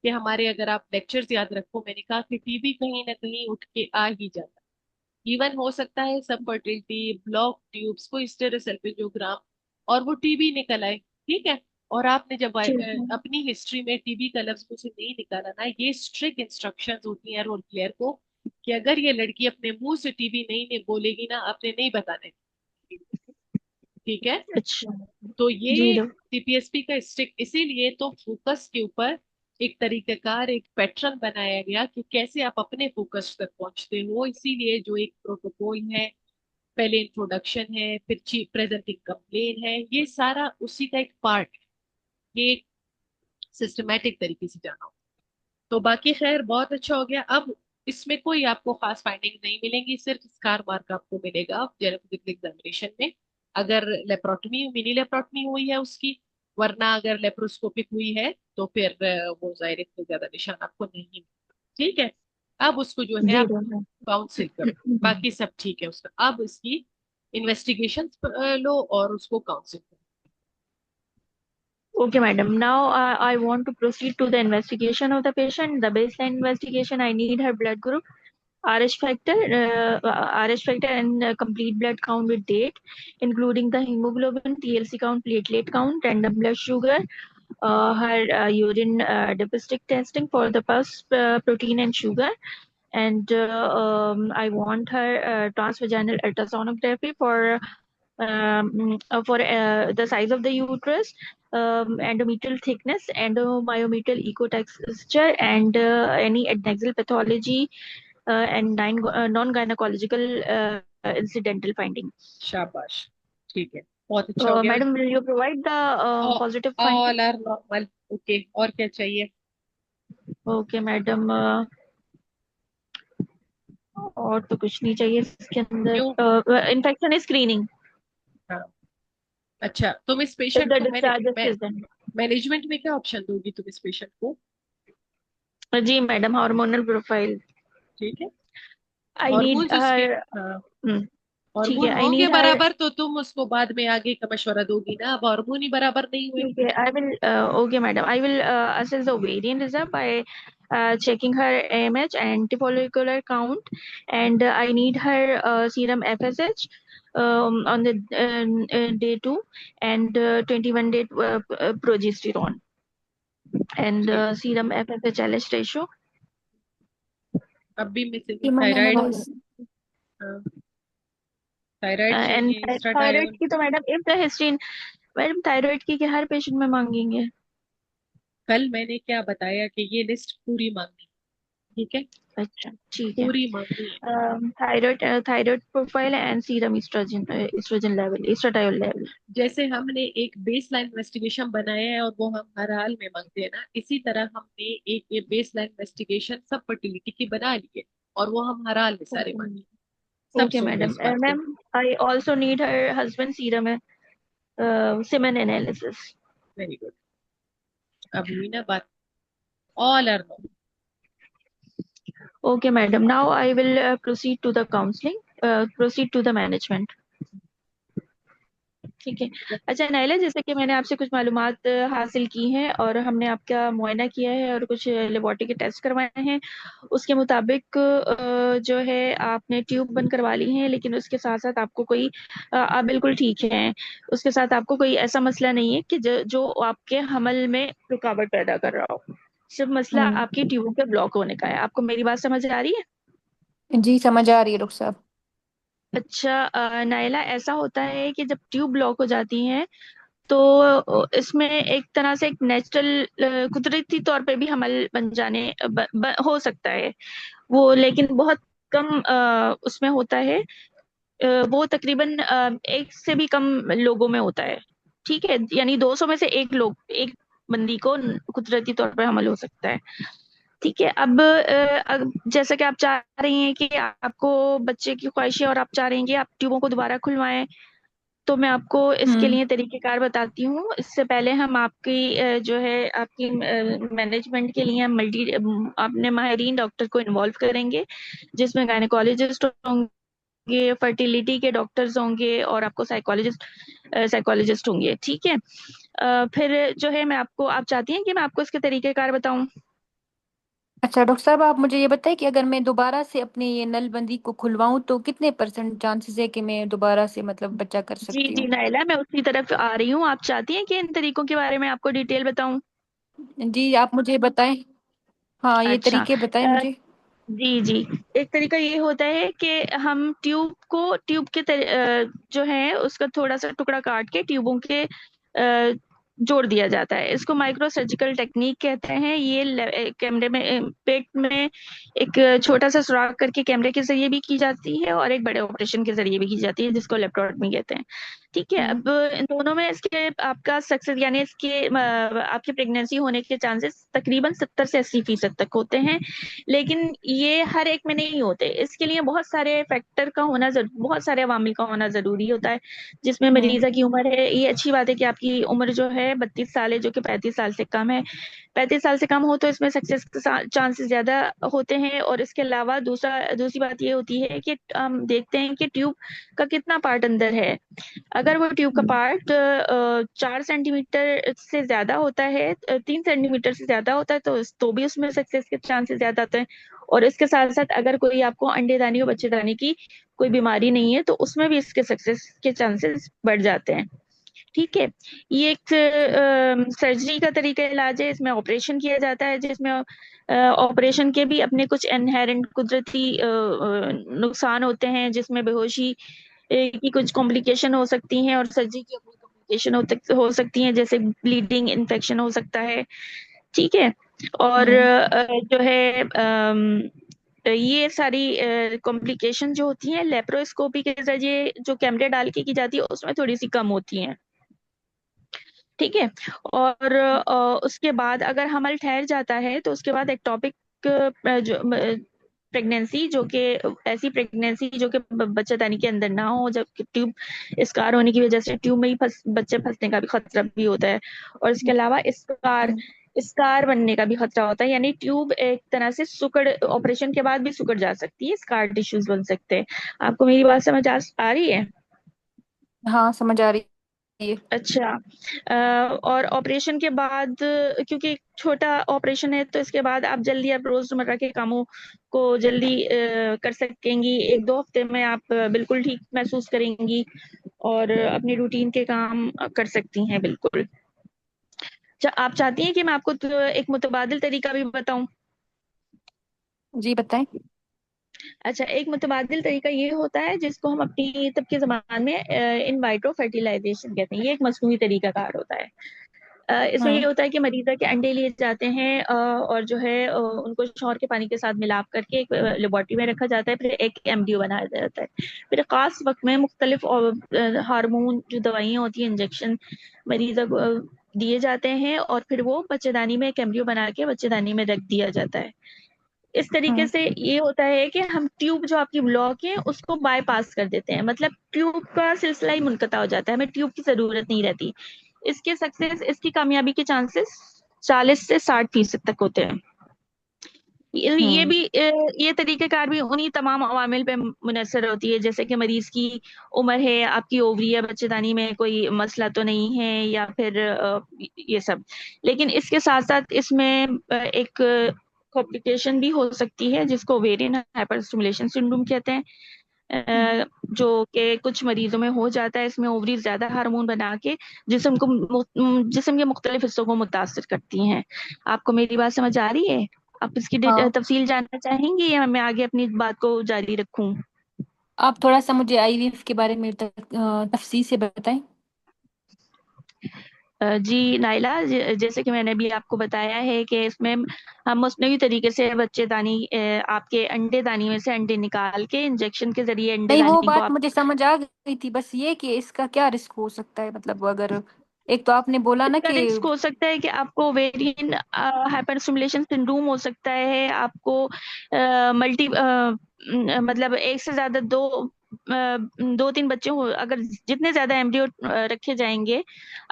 के हमारे अगर आप लेक्चर्स याद रखो, मैंने कहा कि टीबी कहीं ना कहीं उठ के आ ही जाता है। इवन हो सकता है सब फर्टिलिटी, ब्लॉक ट्यूब्स, कोई स्टेरोसल्फेजोग्राम, और वो टीबी निकल आए। ठीक है? और आपने जब ठीक है। अपनी हिस्ट्री में टीबी का लफ्ज मुझे नहीं निकाला ना, ये स्ट्रिक्ट इंस्ट्रक्शंस होती हैं रोल प्लेयर को कि अगर ये लड़की अपने मुंह से टीबी नहीं बोलेगी ना, आपने नहीं बताने। ठीक है? अच्छा। तो जी ये डॉक्टर। सीपीएसपी का स्टिक, इसीलिए तो फोकस के ऊपर एक तरीकेकार, एक पैटर्न बनाया गया कि कैसे आप अपने फोकस तक पहुंचते हो। इसीलिए जो एक प्रोटोकॉल है, पहले इंट्रोडक्शन है, फिर प्रेजेंटिंग कंप्लेन है, ये सारा उसी का एक पार्ट है। ये सिस्टमेटिक तरीके से जाना हो। तो बाकी खैर बहुत अच्छा हो गया। अब इसमें कोई आपको खास फाइंडिंग नहीं मिलेंगी, सिर्फ स्कार मार्क आपको मिलेगा जेनेटिक एग्जामिनेशन में, अगर लेप्रोटमी, मिनी लेप्रोटमी हुई है उसकी, वरना अगर लेप्रोस्कोपिक हुई है तो फिर वो जाहिर है इतने ज्यादा निशान आपको नहीं मिलेगा। ठीक है? अब उसको जो है जी आप डॉक्टर। काउंसिल करो, बाकी सब ठीक है उसका। अब इसकी इन्वेस्टिगेशन लो और उसको काउंसिल करो। Okay, madam. Now I want to proceed to the investigation of the patient. The baseline investigation, I need her blood group, RH factor, and complete blood count with date, including the hemoglobin, TLC count, platelet count, random blood sugar, her urine dipstick testing for the pus protein and sugar, and I want her transvaginal ultrasonography for the size of the uterus, endometrial thickness, endomyometrial ecotexture, and any adnexal pathology, and non-gynecological incidental finding. शाबाश, ठीक है, बहुत अच्छा हो गया। Madam, will you provide the positive finding? All are normal, okay, और क्या चाहिए? Okay, madam. और तो कुछ नहीं चाहिए इसके क्यों? अंदर। इन्फेक्शन स्क्रीनिंग, हाँ, अच्छा, तुम इस if पेशेंट the को discharge is present. मैनेजमेंट में क्या ऑप्शन दोगी तुम इस पेशेंट को? जी मैडम, हार्मोनल प्रोफाइल। ठीक है, आई नीड हॉर्मोन्स उसके, हर। हाँ, ठीक है, हार्मोन आई होंगे नीड हर। बराबर तो तुम उसको बाद में आगे का मशवरा दोगी ना, अब हार्मोन ही बराबर नहीं हुए। ठीक है, I will. Okay madam, I will assess the ovarian reserve by checking her AMH and antifollicular count, and I need her serum FSH on the day 2, and 21 day progesterone, and ठीक, serum FSH LH ratio. अब भी missing Human thyroid, analysis. Thyroid and चाहिए, thyroid estradiol. की तो madam if the हिस्ट्रीन, madam thyroid की हर patient में मांगेंगे। कल मैंने क्या बताया कि ये लिस्ट पूरी मांगनी, ठीक है, अच्छा, ठीक है। पूरी मांगनी है। Thyroid profile and serum estrogen level, estradiol level. जैसे हमने एक बेस लाइन इन्वेस्टिगेशन बनाया है और वो हम हर हाल में मांगते हैं ना, इसी तरह हमने एक ये बेस लाइन इन्वेस्टिगेशन सब फर्टिलिटी की बना ली है, और वो हम हर हाल में सारे मांगे, सब ओके सुन लो मैडम। इस बात को। Ma'am, I also need her husband serum semen analysis. Very good, अब हुई ना बात, all are no. Okay madam, now I will proceed to the counselling, proceed to the management. ठीक है। अच्छा नाइला, जैसे कि मैंने आपसे कुछ मालूमात हासिल की हैं और हमने आपका मुआयना किया है और कुछ लेबोरेटरी के टेस्ट करवाए हैं, उसके मुताबिक जो है आपने ट्यूब बंद करवा ली है, लेकिन उसके साथ साथ आपको कोई आप बिल्कुल ठीक हैं, उसके साथ आपको कोई ऐसा मसला नहीं है कि जो आपके हमल में रुकावट पैदा कर रहा हो। सिर्फ मसला हम्म। आपकी ट्यूबों के ब्लॉक होने का है। आपको मेरी बात समझ आ रही है? जी समझ आ रही है डॉक्टर साहब। अच्छा नाइला, ऐसा होता है कि जब ट्यूब ब्लॉक हो जाती हैं तो इसमें एक तरह से एक नेचुरल कुदरती तौर पे भी हमल बन जाने हो सकता है वो, लेकिन बहुत कम उसमें होता है। वो तकरीबन एक से भी कम लोगों में होता है। ठीक है, यानी 200 में से एक बंदी को कुदरती तौर पर हमल हो सकता है। ठीक है। अब जैसा कि आप चाह रही हैं कि आपको बच्चे की ख्वाहिश है और आप चाह रही हैं कि आप ट्यूबों को दोबारा खुलवाएं, तो मैं आपको इसके हम्म। लिए तरीकेकार बताती हूँ। इससे पहले हम आपकी जो है आपकी मैनेजमेंट के लिए हम अपने माहिरीन डॉक्टर को इन्वॉल्व करेंगे, जिसमें गायनेकोलॉजिस्ट होंगे, फर्टिलिटी के डॉक्टर्स होंगे, और आपको साइकोलॉजिस्ट होंगे। ठीक है। फिर जो है मैं आपको, आप चाहती हैं कि मैं आपको इसके तरीकेकार बताऊं? अच्छा डॉक्टर साहब, आप मुझे ये बताएं कि अगर मैं दोबारा से अपने ये नलबंदी को खुलवाऊं तो कितने परसेंट चांसेस है कि मैं दोबारा से मतलब बच्चा कर जी सकती जी हूँ? नाइला, मैं उसी तरफ आ रही हूँ। आप चाहती हैं कि इन तरीकों के बारे में आपको डिटेल बताऊं? जी आप मुझे बताएं। हाँ ये अच्छा। तरीके बताएं मुझे। जी जी। एक तरीका ये होता है कि हम ट्यूब के जो है उसका थोड़ा सा टुकड़ा काट के ट्यूबों के जोड़ दिया जाता है। इसको माइक्रो सर्जिकल टेक्निक कहते हैं। ये कैमरे में पेट में एक छोटा सा सुराख करके कैमरे के जरिए भी की जाती है और एक बड़े ऑपरेशन के जरिए भी की जाती है, जिसको लेप्रोटमी कहते हैं। ठीक है। हम्म। अब इन दोनों में इसके आपका सक्सेस यानी इसके आपकी प्रेगनेंसी होने के चांसेस तकरीबन 70 से 80% तक होते हैं, लेकिन ये हर एक में नहीं होते। इसके लिए बहुत सारे फैक्टर का होना बहुत सारे अवामिल का होना जरूरी होता है, जिसमें हम्म। मरीजा की उम्र है। ये अच्छी बात है कि आपकी उम्र जो है 32 साल है, जो कि 35 साल से कम है। 35 साल से कम हो तो इसमें सक्सेस चांसेस ज्यादा होते हैं। और इसके अलावा दूसरी बात ये होती है कि हम देखते हैं कि ट्यूब का कितना पार्ट अंदर है। अगर वो ट्यूब का हम्म। पार्ट 4 सेंटीमीटर से ज्यादा होता है, 3 सेंटीमीटर से ज्यादा होता है, तो भी उसमें सक्सेस के चांसेस ज्यादा आते हैं। और इसके साथ साथ अगर कोई आपको अंडेदानी और बच्चेदानी की कोई बीमारी नहीं है, तो उसमें भी इसके सक्सेस के चांसेस बढ़ जाते हैं। ठीक है। ये एक सर्जरी का तरीका इलाज है, इसमें ऑपरेशन किया जाता है, जिसमें ऑपरेशन के भी अपने कुछ इनहेरेंट कुदरती नुकसान होते हैं, जिसमें बेहोशी की कुछ कॉम्प्लिकेशन हो सकती हैं, और सर्जरी की अपनी कॉम्प्लिकेशन हो सकती हैं, जैसे ब्लीडिंग, इन्फेक्शन हो सकता है। ठीक है। और हम्म। जो है ये सारी कॉम्प्लिकेशन जो होती हैं लेप्रोस्कोपी के जरिए जो कैमरे डाल के की जाती है उसमें थोड़ी सी कम होती हैं। ठीक है। और उसके बाद अगर हमल ठहर जाता है तो उसके बाद एक्टोपिक जो प्रेगनेंसी, जो कि ऐसी प्रेगनेंसी जो कि बच्चेदानी के अंदर ना हो, जब ट्यूब स्कार होने की वजह से ट्यूब में ही बच्चे फंसने का भी खतरा भी होता है। और इसके अलावा स्कार हम्म। स्कार बनने का भी खतरा होता है, यानी ट्यूब एक तरह से सिकुड़, ऑपरेशन के बाद भी सिकुड़ जा सकती है, स्कार टिश्यूज बन सकते हैं। आपको मेरी बात समझ आ रही है? हाँ, समझ आ रही है। अच्छा। और ऑपरेशन के बाद, क्योंकि एक छोटा ऑपरेशन है, तो इसके बाद आप रोजमर्रा के कामों को जल्दी कर सकेंगी। 1-2 हफ्ते में आप बिल्कुल ठीक महसूस करेंगी और अपनी रूटीन के काम कर सकती हैं बिल्कुल। आप चाहती हैं कि मैं आपको एक मुतबादिल तरीका भी बताऊं? जी, बताएं। अच्छा, एक मुतबादिल तरीका ये होता है जिसको हम अपनी तब के ज़बान में इन वाइट्रो फर्टिलाइजेशन कहते हैं। ये एक मसनूई तरीका कार होता है। इसमें ये हम्म। होता है कि मरीजा के अंडे लिए जाते हैं, और जो है उनको शौहर के पानी के साथ मिलाप करके एक लेबोरेटरी में रखा जाता है, फिर एक एमडीओ बनाया जाता है। फिर खास वक्त में मुख्तलिफ हार्मोन जो दवाइयाँ होती हैं, इंजेक्शन मरीजा को दिए जाते हैं, और फिर वो बच्चेदानी में एक एम्ब्रियो बना के बच्चेदानी में रख दिया जाता है। इस तरीके हम्म। से ये होता है कि हम ट्यूब जो आपकी ब्लॉक है उसको बाईपास कर देते हैं, मतलब ट्यूब का सिलसिला ही मुनकता हो जाता है, हमें ट्यूब की जरूरत नहीं रहती। इसकी कामयाबी के चांसेस 40 से 60% तक होते हैं। ये हम्म। भी ये तरीकेकार भी उन्हीं तमाम अवामिल पे मुनसर होती है, जैसे कि मरीज की उम्र है, आपकी ओवरी या बच्चेदानी में कोई मसला तो नहीं है, या फिर ये सब। लेकिन इसके साथ साथ इसमें एक कॉम्प्लिकेशन भी हो सकती है, जिसको ओवेरियन हाइपर स्टिमुलेशन सिंड्रोम कहते हैं, जो कि कुछ मरीजों में हो जाता है। इसमें ओवरी ज्यादा हार्मोन बना के जिस्म के मुख्तलिफ हिस्सों को मुतासर करती हैं। आपको मेरी बात समझ आ रही है? आप इसकी हाँ, तफसील जानना चाहेंगी या मैं आगे अपनी बात को जारी रखूं? आप थोड़ा सा मुझे आईवीएफ के बारे में तफसील से बताएं। जी नाइला, जैसे कि मैंने भी आपको बताया है कि इसमें हम मसनूई तरीके से आपके अंडे दानी में से अंडे निकाल के इंजेक्शन के जरिए अंडे नहीं, वो दानी को बात आप मुझे समझ आ गई थी, बस ये कि इसका क्या रिस्क हो सकता है, मतलब अगर एक तो आपने बोला ना इसका कि। रिस्क हो सकता है कि आपको ओवेरियन हाइपरस्टिमुलेशन सिंड्रोम हो सकता है, आपको मल्टी मतलब एक से ज्यादा दो तीन बच्चे हो, अगर जितने ज्यादा एम्ब्रियो रखे जाएंगे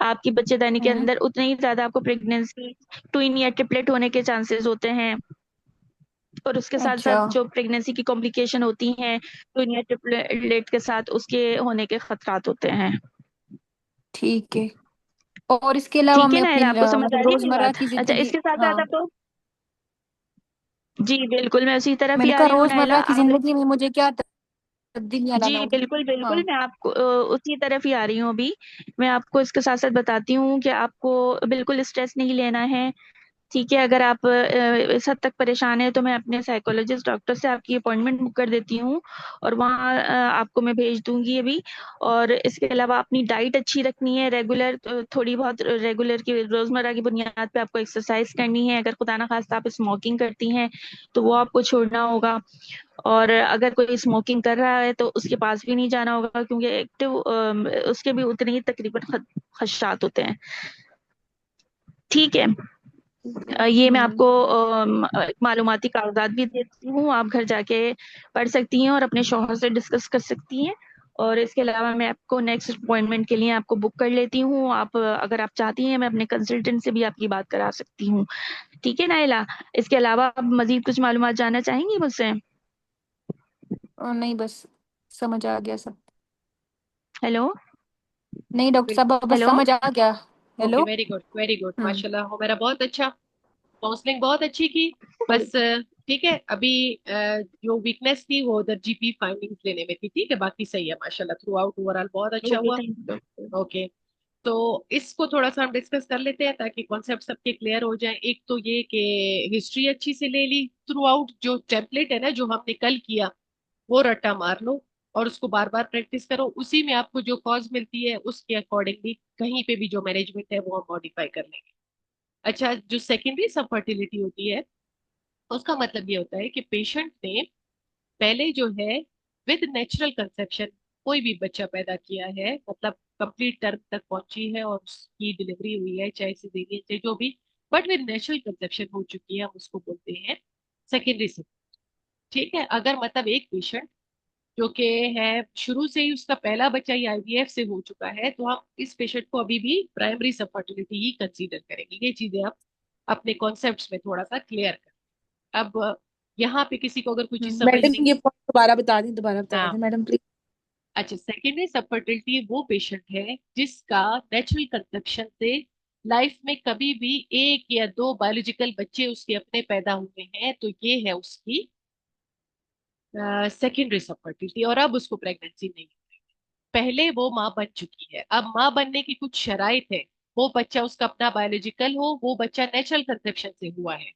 आपकी बच्चेदानी के हम्म। अंदर, उतने ही ज्यादा आपको प्रेगनेंसी ट्विन या ट्रिपलेट होने के चांसेस होते हैं। और उसके साथ साथ अच्छा। जो प्रेगनेंसी की कॉम्प्लिकेशन होती हैं ट्विन या ट्रिपलेट के साथ, उसके होने के खतरात होते हैं। ठीक है। और इसके अलावा ठीक है मैं ना, अपनी आपको समझ आ मतलब रही है मेरी रोजमर्रा बात? की अच्छा, जिंदगी। इसके साथ साथ हाँ, आपको, जी बिल्कुल मैं उसी तरफ ही मैंने आ कहा रही हूँ नाइला। रोजमर्रा की आप जिंदगी में मुझे क्या तब्दीलियां जी लाना होगा। बिल्कुल बिल्कुल, हाँ। मैं आपको उसी तरफ ही आ रही हूँ अभी। मैं आपको इसके साथ साथ बताती हूँ कि आपको बिल्कुल स्ट्रेस नहीं लेना है। ठीक है, अगर आप इस हद तक परेशान है तो मैं अपने साइकोलॉजिस्ट डॉक्टर से आपकी अपॉइंटमेंट बुक कर देती हूँ, और वहाँ आपको मैं भेज दूंगी अभी। और इसके अलावा अपनी डाइट अच्छी रखनी है, रेगुलर, थोड़ी बहुत रेगुलर की रोजमर्रा की बुनियाद पे आपको एक्सरसाइज करनी है। अगर खुदा ना खास्ता आप स्मोकिंग करती हैं तो वो आपको छोड़ना होगा। और अगर कोई स्मोकिंग कर रहा है तो उसके पास भी नहीं जाना होगा, क्योंकि एक्टिव उसके भी उतने ही तकरीबन खदशात होते हैं। ठीक है। ठीक है। ये मैं हम्म। आपको मालूमाती कागजात भी देती हूँ, आप घर जाके पढ़ सकती हैं और अपने शौहर से डिस्कस कर सकती हैं। और इसके अलावा मैं आपको नेक्स्ट अपॉइंटमेंट के लिए आपको बुक कर लेती हूँ। आप अगर आप चाहती हैं मैं अपने कंसल्टेंट से भी आपकी बात करा सकती हूँ। ठीक है नाइला? इसके अलावा आप मजीद कुछ मालूमात जानना चाहेंगी मुझसे? और नहीं, बस समझ आ गया सब। हेलो? नहीं डॉक्टर साहब, बस हेलो? समझ आ गया। Okay, hello. Very good very good, hmm. माशाल्लाह हो मेरा, बहुत अच्छा। काउंसलिंग बहुत अच्छी की। बस ठीक है, अभी जो वीकनेस थी वो उधर जीपी फाइंडिंग्स लेने में थी। ठीक है, बाकी सही है माशाल्लाह, थ्रू आउट ओवरऑल बहुत अच्छा ओके, हुआ। Thank you. ओके। तो इसको थोड़ा सा हम डिस्कस कर लेते हैं ताकि कॉन्सेप्ट सबके क्लियर हो जाए। एक तो ये कि हिस्ट्री अच्छी से ले ली थ्रू आउट, जो टेम्पलेट है ना जो हमने कल किया वो रट्टा मार लो और उसको बार बार प्रैक्टिस करो। उसी में आपको जो कॉज मिलती है उसके अकॉर्डिंगली कहीं पे भी जो मैनेजमेंट है वो हम मॉडिफाई कर लेंगे। अच्छा, जो सेकेंडरी सब फर्टिलिटी होती है उसका मतलब ये होता है कि पेशेंट ने पहले जो है विद नेचुरल कंसेप्शन कोई भी बच्चा पैदा किया है, मतलब कंप्लीट टर्म तक पहुंची है और उसकी डिलीवरी हुई है, चाहे सिजेरियन से जो भी, बट विद नेचुरल कंसेप्शन हो चुकी है, हम उसको बोलते हैं सेकेंडरी सब। ठीक है, अगर मतलब एक पेशेंट जो कि है शुरू से ही उसका पहला बच्चा ही आईवीएफ से हो चुका है, तो हम इस पेशेंट को अभी भी प्राइमरी सब फर्टिलिटी ही कंसीडर करेंगे। ये चीजें आप अपने कॉन्सेप्ट्स में थोड़ा सा क्लियर करें। अब यहाँ पे किसी को अगर कोई चीज समझ नहीं। मैडम ये पॉइंट दोबारा बता हाँ, दें मैडम प्लीज। अच्छा, सेकेंडरी सब फर्टिलिटी वो पेशेंट है जिसका नेचुरल कंसेप्शन से लाइफ में कभी भी एक या दो बायोलॉजिकल बच्चे उसके अपने पैदा हुए हैं, तो ये है उसकी सेकेंडरी सब फर्टिलिटी, और अब उसको प्रेगनेंसी नहीं। पहले वो माँ बन चुकी है, अब माँ बनने की कुछ शराइत है। वो बच्चा उसका अपना बायोलॉजिकल हो, वो बच्चा नेचुरल कंसेप्शन से हुआ है,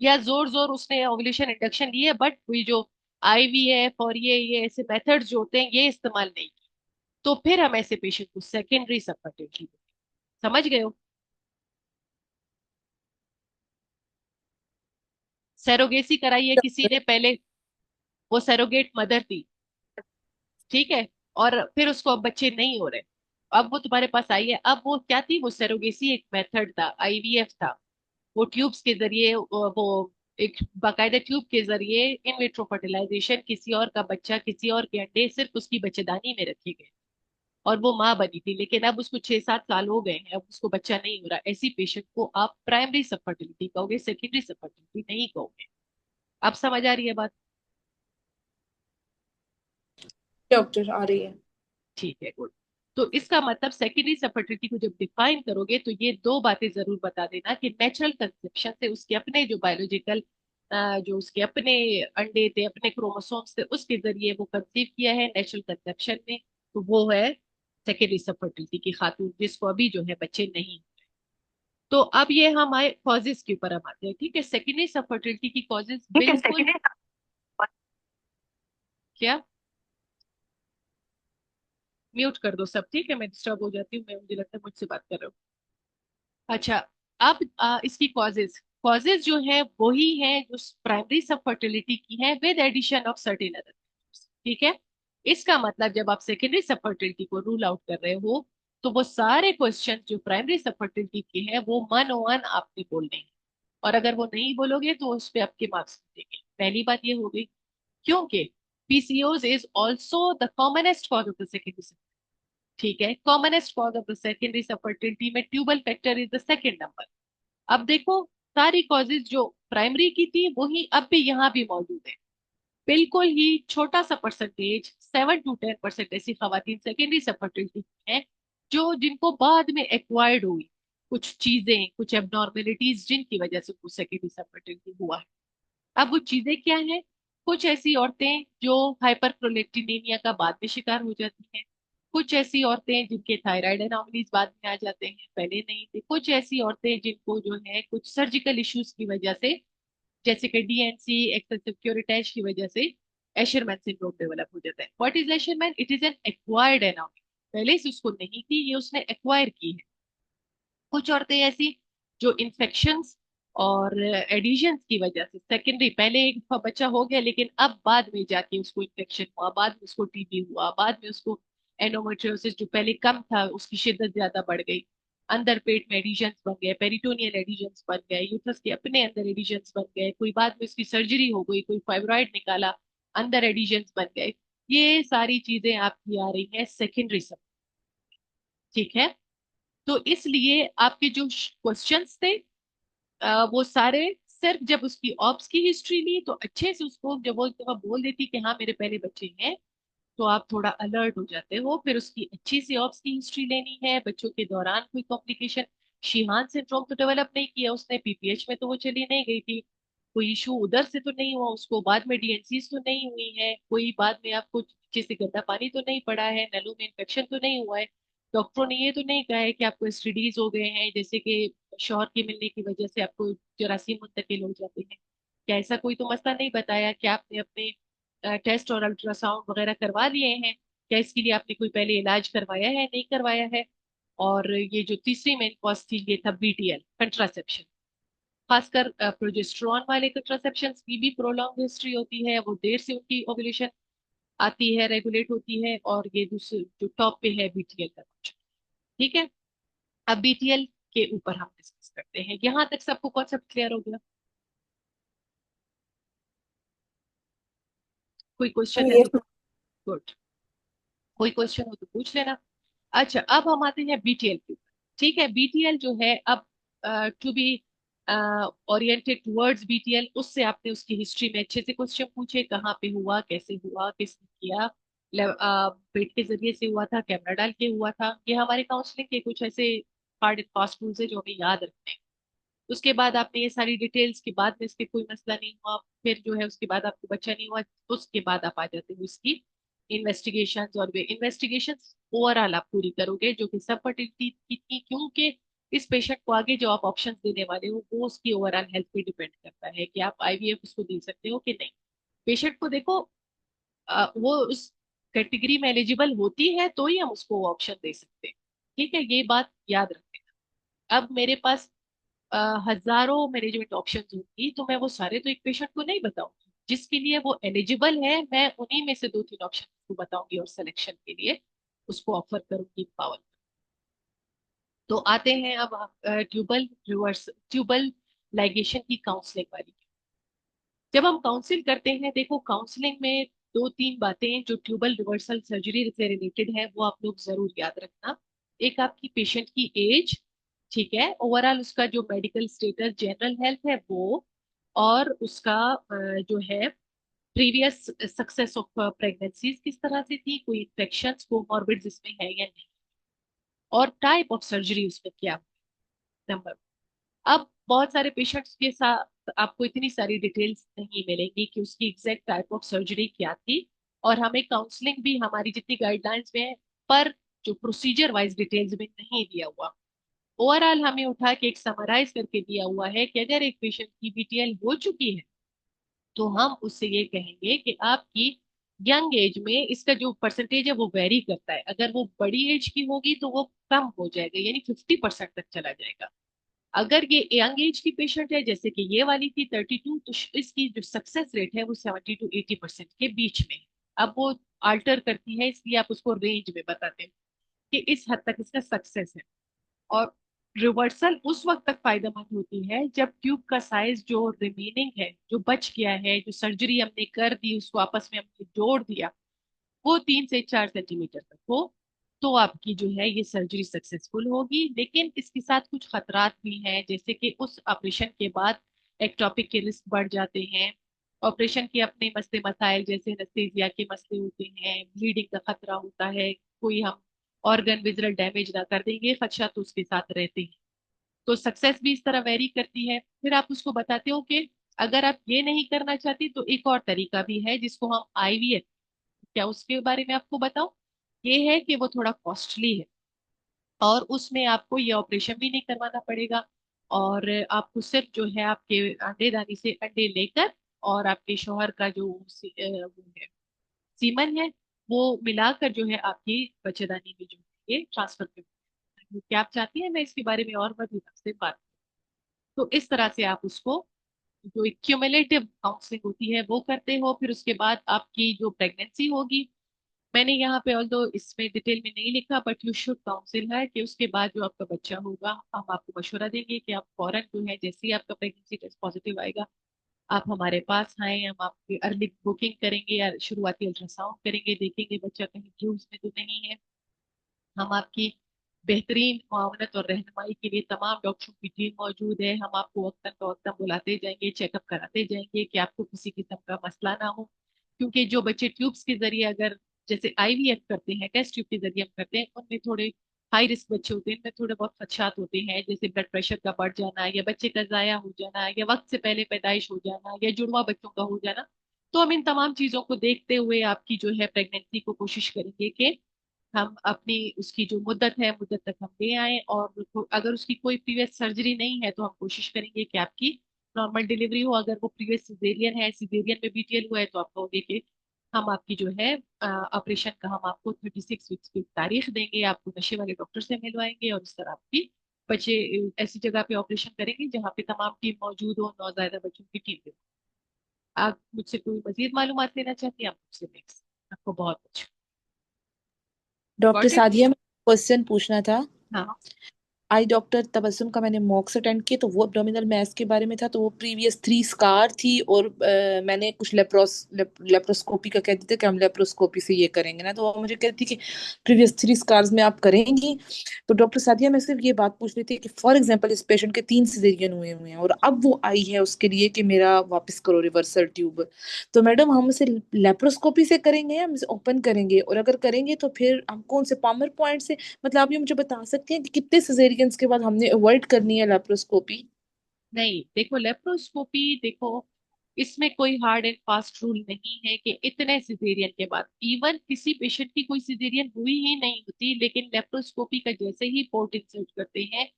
या जोर जोर उसने ओव्यूलेशन इंडक्शन लिए, बट ये जो आईवीएफ और ये ऐसे मेथड्स जो होते हैं ये इस्तेमाल नहीं किए, तो फिर हम ऐसे पेशेंट को सेकेंडरी सब फर्टिलिटी। समझ गए हो? सैरोगेसी कराई है किसी ने पहले, वो सैरोगेट मदर थी, ठीक है, और फिर उसको अब बच्चे नहीं हो रहे, अब वो तुम्हारे पास आई है। अब वो क्या थी, वो सैरोगेसी एक मेथड था, आईवीएफ था। वो ट्यूब्स के जरिए वो एक बाकायदा ट्यूब के जरिए इन विट्रो फर्टिलाइजेशन, किसी और का बच्चा किसी और के अंडे सिर्फ उसकी बच्चेदानी में रखे गए और वो माँ बनी थी, लेकिन अब उसको 6-7 साल हो गए हैं, अब उसको बच्चा नहीं हो रहा। ऐसी पेशेंट को आप प्राइमरी सब फर्टिलिटी कहोगे, सेकेंडरी सब फर्टिलिटी नहीं कहोगे। अब समझ आ रही है बात? डॉक्टर आ रही है। ठीक है, गुड। तो इसका मतलब सेकेंडरी सब फर्टिलिटी को जब डिफाइन करोगे तो ये दो बातें जरूर बता देना कि नेचुरल कंसेप्शन से उसके अपने जो बायोलॉजिकल, जो उसके अपने अंडे थे, अपने क्रोमोसोम्स थे, उसके जरिए वो कंसीव किया है नेचुरल कंसेप्शन में, तो वो है सेकेंडरी सब फर्टिलिटी की खातून, जिसको अभी जो है बच्चे नहीं। तो अब ये हम आए कॉजेज के ऊपर, हम आते हैं। ठीक है, सेकेंडरी सब फर्टिलिटी की कॉजेज ठीक है बिल्कुल। सेकेंड। क्या? म्यूट कर दो सब, ठीक है, मैं डिस्टर्ब हो जाती हूँ, मैं, मुझे लगता है मुझसे बात कर रहे हो। अच्छा, अब इसकी कॉजेज, कॉजेज जो है वही है जो प्राइमरी सब फर्टिलिटी की है, with addition of certain other. ठीक है, इसका मतलब जब आप सेकेंडरी सब फर्टिलिटी को रूल आउट कर रहे हो, तो वो सारे क्वेश्चन जो प्राइमरी सब फर्टिलिटी के हैं वो मन ओ मन आपने बोलने हैं, और अगर वो नहीं बोलोगे तो उस पे आपके मार्क्स मिलेंगे। पहली बात ये हो गई, क्योंकि PCOS is also the commonest cause of the secondary. ठीक है, commonest cause of the secondary subfertility में tubal factor is the second number. अब देखो, सारी कॉजेज जो प्राइमरी की थी वही अब भी यहाँ भी मौजूद है। बिल्कुल ही छोटा सा परसेंटेज, 7 to 10% ऐसी खवातीन सेकेंडरी सब फर्टिलिटी हैं जो जिनको बाद में एक्वायर्ड हुई कुछ चीजें, कुछ एबनॉर्मेलिटीज, जिनकी वजह से उनको सेकेंडरी सब फर्टिलिटी हुआ है। अब वो चीजें क्या हैं? कुछ ऐसी औरतें जो हाइपरप्रोलेक्टिनेमिया का बाद में शिकार हो जाती हैं, कुछ ऐसी औरतें जिनके थायराइड एनॉमलीज बाद में आ जाते हैं, पहले नहीं थे, कुछ ऐसी औरतें जिनको जो है कुछ सर्जिकल इश्यूज की वजह से, जैसे कि डीएनसी, एक्सेसिव क्यूरेटाइज की वजह से एशरमैन सिंड्रोम डेवलप हो जाता है। What is Asherman? It is an acquired anomaly, पहले से उसको नहीं थी, ये उसने एक्वायर की है। कुछ औरतें ऐसी जो इन्फेक्शंस और एडिशंस की वजह से सेकेंडरी, पहले एक बच्चा हो गया लेकिन अब बाद में जाके उसको इन्फेक्शन हुआ, बाद में उसको टीबी हुआ, बाद में उसको एंडोमेट्रियोसिस जो पहले कम था उसकी शिद्दत ज्यादा बढ़ गई, अंदर पेट में एडिशंस बन गए, पेरिटोनियल एडिशंस बन गए, यूट्रस के अपने अंदर एडिशंस बन गए, कोई बाद में उसकी सर्जरी हो गई, कोई फाइब्रॉइड निकाला, अंदर एडिशंस बन गए। ये सारी चीजें आपकी आ रही हैं सेकेंडरी सब। ठीक है, तो इसलिए आपके जो क्वेश्चंस थे वो सारे सिर्फ जब उसकी ऑप्स की हिस्ट्री ली तो अच्छे से उसको जब वो एक दफा बोल देती कि हाँ मेरे पहले बच्चे हैं, तो आप थोड़ा अलर्ट हो जाते हो। फिर उसकी अच्छी सी ऑप्स की हिस्ट्री लेनी है, बच्चों के दौरान कोई कॉम्प्लिकेशन, शिहान सिंड्रोम तो डेवलप नहीं किया उसने, पीपीएच में तो वो चली नहीं गई थी, कोई इशू उधर से तो नहीं हुआ उसको, बाद में डीएनसीज तो नहीं हुई है, कोई बाद में आपको नीचे से गंदा पानी तो नहीं पड़ा है, नलों में इन्फेक्शन तो नहीं हुआ है, डॉक्टरों ने ये तो नहीं कहा है कि आपको एसटीडीज हो गए हैं, जैसे कि शौहर के मिलने की वजह से आपको जरासीम मुंतकिल हो जाते हैं। क्या ऐसा कोई तो मसला नहीं बताया कि आपने अपने टेस्ट और अल्ट्रासाउंड वगैरह करवा लिए हैं? क्या इसके लिए आपने कोई पहले इलाज करवाया है, नहीं करवाया है? और ये जो तीसरी मेन कॉज थी ये था बीटीएल, कंट्रासेप्शन। खासकर प्रोजेस्टेरॉन वाले कंट्रासेप्शन की भी प्रोलॉन्ग हिस्ट्री होती है, वो देर से उनकी ओव्यूलेशन आती है, रेगुलेट होती है। और ये दूसरे जो टॉप पे है बीटीएल का कुछ। ठीक है, अब बीटीएल के ऊपर हम डिस्कस करते हैं। यहाँ तक सबको कॉन्सेप्ट क्लियर हो गया? कोई क्वेश्चन है ये तो गुड, कोई क्वेश्चन हो तो पूछ लेना। अच्छा, अब हम आते हैं बीटीएल के ऊपर। ठीक है, बीटीएल जो है अब to be oriented towards BTL, उससे आपने उसकी हिस्ट्री में अच्छे से क्वेश्चन पूछे, कहाँ पे हुआ, कैसे हुआ, किसने किया, पेट के जरिए से हुआ था, कैमरा डाल के हुआ था। ये हमारे काउंसलिंग के कुछ ऐसे हार्ड एंड फास्ट रूल्स है जो हमें याद रखने हैं। उसके बाद आपने ये सारी डिटेल्स के बाद में इसके कोई मसला नहीं हुआ, फिर जो है उसके बाद आपको बच्चा नहीं हुआ, उसके बाद आप आ जाते हो इसकी इन्वेस्टिगेशन। और वे इन्वेस्टिगेशन ओवरऑल आप पूरी करोगे जो कि सब फर्टिलिटी की थी, क्योंकि इस पेशेंट को आगे जो आप ऑप्शन देने वाले हो वो उसकी ओवरऑल हेल्थ पे डिपेंड करता है कि आप आईवीएफ उसको दे सकते हो कि नहीं। पेशेंट को देखो, वो उस कैटेगरी में एलिजिबल होती है तो ही हम उसको वो ऑप्शन दे सकते हैं। ठीक है, ये बात याद रखें। अब मेरे पास हजारों मैनेजमेंट ऑप्शंस होंगी, तो मैं वो सारे तो एक पेशेंट को नहीं बताऊंगी। जिसके लिए वो एलिजिबल है मैं उन्हीं में से दो तीन ऑप्शन को बताऊंगी और सिलेक्शन के लिए उसको ऑफर करूंगी पावर। तो आते हैं अब ट्यूबल लाइगेशन की काउंसलिंग वाली। जब हम काउंसिल करते हैं, देखो काउंसलिंग में दो तीन बातें जो ट्यूबल रिवर्सल सर्जरी से रिलेटेड है वो आप लोग जरूर याद रखना। एक आपकी पेशेंट की एज, ठीक है, ओवरऑल उसका जो मेडिकल स्टेटस, जनरल हेल्थ है वो, और उसका जो है प्रीवियस सक्सेस ऑफ प्रेगनेंसीज किस तरह से थी, कोई इन्फेक्शन कोमॉर्बिड इसमें है या नहीं, और टाइप ऑफ सर्जरी उसमें क्या नंबर। अब बहुत सारे पेशेंट्स के साथ आपको इतनी सारी डिटेल्स नहीं मिलेंगी कि उसकी एग्जैक्ट टाइप ऑफ सर्जरी क्या थी, और हमें काउंसलिंग भी हमारी जितनी गाइडलाइंस में है पर जो प्रोसीजर वाइज डिटेल्स में नहीं दिया हुआ। ओवरऑल हमें उठा के एक समराइज करके दिया हुआ है कि अगर एक पेशेंट की बीटीएल हो चुकी है तो हम उससे ये कहेंगे कि आपकी यंग एज में इसका जो परसेंटेज है वो वेरी करता है। अगर वो बड़ी एज की होगी तो वो कम हो जाएगा, यानी 50% तक चला जाएगा। अगर ये यंग एज की पेशेंट है जैसे कि ये वाली थी 32, तो इसकी जो सक्सेस रेट है वो 70 to 80% के बीच में है। अब वो आल्टर करती है, इसलिए आप उसको रेंज में बताते हैं कि इस हद तक इसका सक्सेस है। और रिवर्सल उस वक्त तक फायदेमंद होती है जब ट्यूब का साइज जो रिमेनिंग है, जो बच गया है, जो सर्जरी हमने कर दी उसको आपस में हमने जोड़ दिया, वो 3 से 4 सेंटीमीटर तक हो, तो आपकी जो है ये सर्जरी सक्सेसफुल होगी। लेकिन इसके साथ कुछ खतरात भी हैं, जैसे कि उस ऑपरेशन के बाद एक्टोपिक के रिस्क बढ़ जाते हैं। ऑपरेशन के अपने मसले मसाइल जैसे एनेस्थीसिया के मसले होते हैं, ब्लीडिंग का खतरा होता है, कोई हम ऑर्गन विजुअल डैमेज ना कर देंगे, खदशा तो उसके साथ रहते हैं। तो सक्सेस भी इस तरह वेरी करती है। फिर आप उसको बताते हो कि अगर आप ये नहीं करना चाहती तो एक और तरीका भी है जिसको हम आईवीएफ, क्या उसके बारे में आपको बताओ। ये है कि वो थोड़ा कॉस्टली है और उसमें आपको ये ऑपरेशन भी नहीं करवाना पड़ेगा, और आपको सिर्फ जो है आपके अंडे दानी से अंडे लेकर और आपके शौहर का जो वो है सीमन है वो मिलाकर जो है आपकी बच्चेदानी में जो है ये ट्रांसफर कर। क्या आप चाहती हैं मैं इसके बारे में और मजीद आपसे बात करूं? तो इस तरह से आप उसको जो क्यूमुलेटिव काउंसलिंग होती है वो करते हो। फिर उसके बाद आपकी जो प्रेगनेंसी होगी, मैंने यहाँ पे ऑल्दो इसमें डिटेल में नहीं लिखा बट यू शुड काउंसिल है कि उसके बाद जो आपका बच्चा होगा हम आपको मशवरा देंगे कि आप फौरन जो है जैसे ही आपका प्रेगनेंसी टेस्ट पॉजिटिव आएगा आप हमारे पास आए, हम आपकी अर्ली बुकिंग करेंगे या शुरुआती अल्ट्रासाउंड करेंगे, देखेंगे बच्चा कहीं ट्यूब्स में तो नहीं है। हम आपकी बेहतरीन मुआवनत और रहनुमाई के लिए तमाम डॉक्टरों की टीम मौजूद है। हम आपको वक्तन फवक्तन बुलाते जाएंगे, चेकअप कराते जाएंगे कि आपको किसी किस्म का मसला ना हो। क्योंकि जो बच्चे ट्यूब्स के जरिए अगर जैसे आईवीएफ करते हैं, टेस्ट ट्यूब के जरिए हम करते हैं, उनमें थोड़े हाई रिस्क बच्चे होते हैं, इनमें थोड़े बहुत खदशात होते हैं, जैसे ब्लड प्रेशर का बढ़ जाना या बच्चे का जाया हो जाना या वक्त से पहले पैदाइश हो जाना या जुड़वा बच्चों का हो जाना। तो हम इन तमाम चीजों को देखते हुए आपकी जो है प्रेगनेंसी को कोशिश करेंगे कि हम अपनी उसकी जो मुद्दत है मुद्दत तक हम ले आए, और अगर उसकी कोई प्रीवियस सर्जरी नहीं है तो हम कोशिश करेंगे कि आपकी नॉर्मल डिलीवरी हो। अगर वो प्रीवियस सिजेरियन है, सिजेरियन में बीटीएल हुआ है, तो आप कहोगे कि हम आपकी जो है ऑपरेशन का हम आपको 36 वीक्स की तारीख देंगे, आपको नशे वाले डॉक्टर से मिलवाएंगे, और इस तरह आपकी बच्चे ऐसी जगह पे ऑपरेशन करेंगे जहाँ पे तमाम टीम मौजूद हो, नौज़ायदा बच्चों की टीम हो। आप मुझसे कोई मजीद मालूमात लेना चाहती हैं, आप मुझसे नेक्स्ट। आपको बहुत अच्छा। Doctor got it. सादिया, मैं क्वेश्चन पूछना था। हाँ। आई डॉक्टर तबस्सुम का मैंने मॉक्स अटेंड किए, तो वो एब्डोमिनल मैस के बारे में था। तो वो प्रीवियस 3 स्कार थी, और मैंने कुछ लेप्रोस्कोपी का कहती थी कि हम लेप्रोस्कोपी से ये करेंगे ना, तो वो मुझे कहती थी कि प्रीवियस 3 स्कार्स में आप करेंगी। तो डॉक्टर सादिया, मैं सिर्फ ये बात पूछ रही थी कि फॉर एग्जाम्पल इस पेशेंट के 3 सिजेरियन हुए हुए हैं, और अब वो आई है उसके लिए कि मेरा वापस करो रिवर्सल ट्यूब। तो मैडम, हम इसे लेप्रोस्कोपी से करेंगे या हम इसे ओपन करेंगे, और अगर करेंगे तो फिर हम कौन से पामर पॉइंट से, मतलब आप ये मुझे बता सकते हैं कि कितने सिजेरियंस के बाद हमने अवॉइड करनी है लेप्रोस्कोपी? नहीं, देखो लेप्रोस्कोपी, देखो इसमें कोई हार्ड एंड फास्ट रूल नहीं है कि इतने सिजेरियन के बाद। इवन किसी पेशेंट की कोई सिजेरियन हुई ही नहीं होती, लेकिन लेप्रोस्कोपी का जैसे ही पोर्ट इंसर्ट करते हैं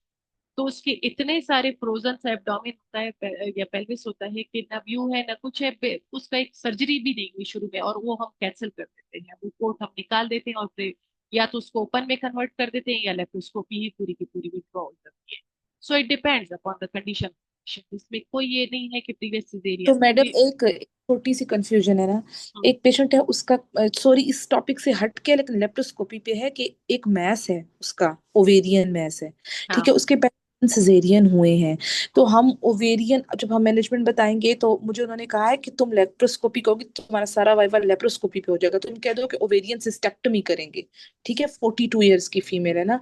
तो उसके इतने सारे फ्रोजन सा एब्डोमेन होता है, या पेल्विस होता है, कि ना व्यू है ना कुछ है, उसका एक सर्जरी भी नहीं हुई शुरू में, और वो हम कैंसिल कर देते हैं, वो पोर्ट हम निकाल देते हैं, और फिर या तो उसको ओपन में कन्वर्ट कर देते हैं या लेप्रोस्कोपी ही पूरी की पूरी विथड्रॉ हो जाती है। So it depends upon the condition. इसमें कोई ये नहीं है कि प्रीवियस तो सिजेरियन मैडम, भी। एक छोटी सी कंफ्यूजन है ना। एक पेशेंट है उसका, सॉरी इस टॉपिक से हट के, लेकिन लेप्रोस्कोपी पे है कि एक मैस है उसका, ओवेरियन मैस है। ठीक हाँ। है, उसके सिजेरियन हुए हैं। तो हम ओवेरियन, जब हम मैनेजमेंट बताएंगे तो मुझे उन्होंने कहा है कि तुम लेप्रोस्कोपी करोगे तो तुम्हारा सारा वाइवा लेप्रोस्कोपी पे हो जाएगा, तुम कह दो कि ओवेरियन सिस्टेक्टमी करेंगे। ठीक है, 42 ईयर्स की फीमेल है ना।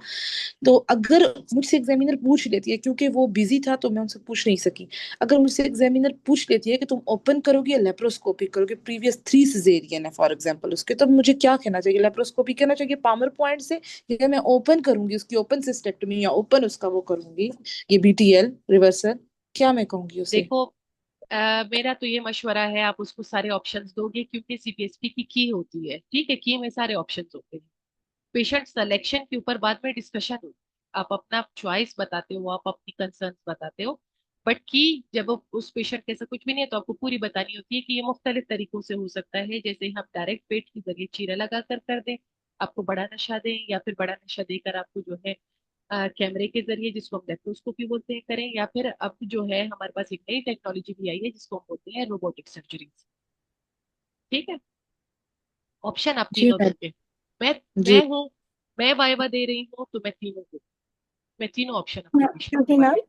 तो अगर मुझसे एग्जामिनर पूछ लेती है, क्योंकि वो बिजी था तो मैं उनसे पूछ नहीं सकी, अगर मुझसे एग्जामिनर पूछ लेती है कि तुम ओपन करोगे या लेप्रोस्कोपी करोगे, प्रीवियस 3 सिजेरियन है फॉर एग्जांपल उसके, तो मुझे क्या कहना चाहिए? लेप्रोस्कोपी कहना चाहिए पामर पॉइंट से, या मैं ओपन करूंगी उसकी ओपन सिस्टेक्टमी, या ओपन उसका वो करूंगी, ये बीटीएल रिवर्सल, क्या मैं कहूंगी उसे? देखो, मेरा तो ये मशवरा है, आप उसको सारे ऑप्शंस दोगे, क्योंकि सीपीएसपी की होती है, ठीक है, की में सारे ऑप्शंस होते हैं। पेशेंट सिलेक्शन के ऊपर बाद में डिस्कशन होती है, आप अपना चॉइस बताते हो, आप अपनी कंसर्न्स बताते हो, बट की जब उस पेशेंट के ऐसा कुछ भी नहीं है तो आपको पूरी बतानी होती है कि ये मुख्तलिफ तरीकों से हो सकता है। जैसे हम डायरेक्ट पेट के जरिए चीरा लगा कर दें, आपको बड़ा नशा दें, या फिर बड़ा नशा देकर आपको जो है कैमरे के जरिए, जिसको हम लेप्रोस्कोपी बोलते हैं, करें, या फिर अब जो है हमारे पास एक नई टेक्नोलॉजी भी आई है जिसको हम बोलते हैं रोबोटिक सर्जरी। ठीक है, ऑप्शन आप जी तीनों मैम। दोगे। मैं जी। मैं हूँ, मैं वाइवा दे रही हूँ, तो मैं तीनों को, मैं तीनों ऑप्शन अपने पेशेंट को क्योंकि मैम, वाइवा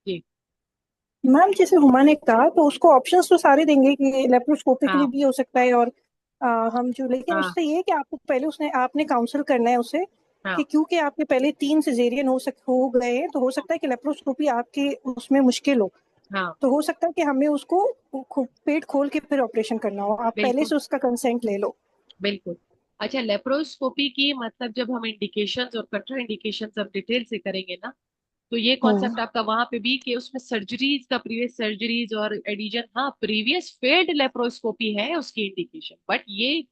जी। जैसे हुमा ने कहा तो उसको ऑप्शंस तो सारे देंगे कि लेप्रोस्कोपी के लिए हाँ। भी हो सकता है, और हम जो, लेकिन हाँ। उससे ये है कि आपको पहले उसने आपने काउंसल करना है उसे हाँ। कि क्योंकि आपके पहले 3 सिजेरियन हो गए हैं, तो हो सकता है कि लेप्रोस्कोपी आपके उसमें मुश्किल हो। हाँ। तो हो सकता है कि हमें उसको पेट खोल के फिर ऑपरेशन करना हो, आप पहले बिल्कुल। से उसका कंसेंट ले लो। बिल्कुल। अच्छा, लेप्रोस्कोपी की मतलब जब हम इंडिकेशंस और कंट्रा इंडिकेशंस हम डिटेल से करेंगे ना, तो ये हम्म। कॉन्सेप्ट आपका वहां पे भी कि उसमें सर्जरीज का, प्रीवियस सर्जरीज और एडिजन, हाँ प्रीवियस फेल्ड लेप्रोस्कोपी है उसकी इंडिकेशन, बट ये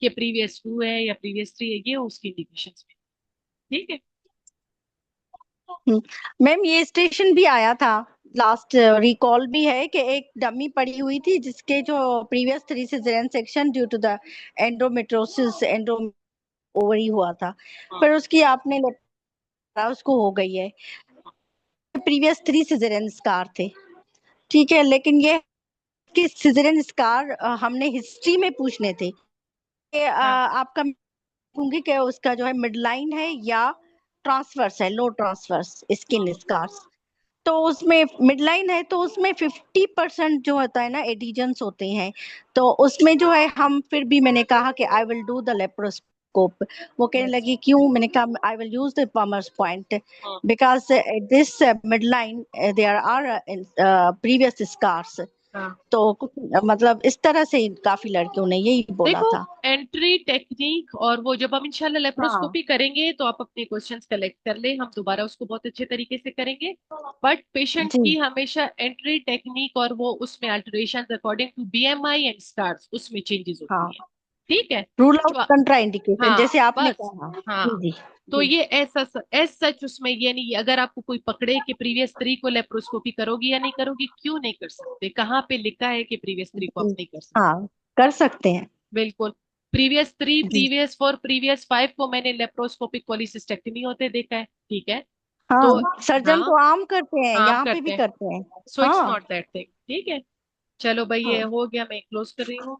कि प्रीवियस 2 है या प्रीवियस 3 है, ये उसकी इंडिकेशन में। ठीक है। मैम, ये स्टेशन भी आया था लास्ट, रिकॉल भी है कि एक डमी पड़ी हुई थी जिसके जो previous 3 cesarean section due to the endometriosis, endo ovary हुआ था, हाँ। पर उसकी आपने उसको हो गई है। प्रीवियस 3 सिजेरियन स्कार थे, ठीक है, लेकिन ये कि सिजेरियन स्कार हमने हिस्ट्री में पूछने थे कि हाँ। आपका, कहूंगी कि उसका जो है मिड लाइन है या ट्रांसवर्स है, लो ट्रांसवर्स स्किन स्कार्स। तो उसमें मिड लाइन है तो उसमें 50% जो होता है ना एडिजन्स होते हैं। तो उसमें जो है हम फिर भी, मैंने कहा कि I will do the laparoscope. वो कहने यस। लगी क्यों? मैंने कहा I will use the Palmer's point हाँ। Because this mid line there are previous scars. हाँ। तो मतलब इस तरह से काफी लड़कियों ने यही बोला देखो, था। एंट्री टेक्निक, और वो जब हम इंशाल्लाह हाँ लेप्रोस्कोपी करेंगे तो आप अपने क्वेश्चंस कलेक्ट कर ले, हम दोबारा उसको बहुत अच्छे तरीके से करेंगे। बट पेशेंट जी। की हमेशा एंट्री टेक्निक और वो उसमें alteration according to BMI and stars, उसमें चेंजेस होती हाँ है। ठीक है। रूल आउट जो कंट्रा इंडिकेशन, हाँ जैसे आपने बस, कहा। हाँ। जी तो जी। ये ऐसा एज सच उसमें ये नहीं, अगर आपको कोई पकड़े कि प्रीवियस 3 को लेप्रोस्कोपी करोगी या नहीं करोगी, क्यों नहीं कर सकते? कहाँ पे लिखा है कि प्रीवियस 3 को आप जी, नहीं कर सकते? हाँ कर सकते हैं। बिल्कुल। प्रीवियस 3, जी प्रीवियस 4, प्रीवियस 5 को मैंने लेप्रोस्कोपिक पॉलीसिस्टेक्टमी होते देखा है, ठीक है। तो हाँ, सर्जन हाँ, तो आम करते हैं, हाँ आप यहाँ पे करते भी हैं। करते हैं। सो इट्स हाँ नॉट दैट थिंग, ठीक है। चलो भाई, ये हाँ हो गया, मैं क्लोज कर रही हूँ।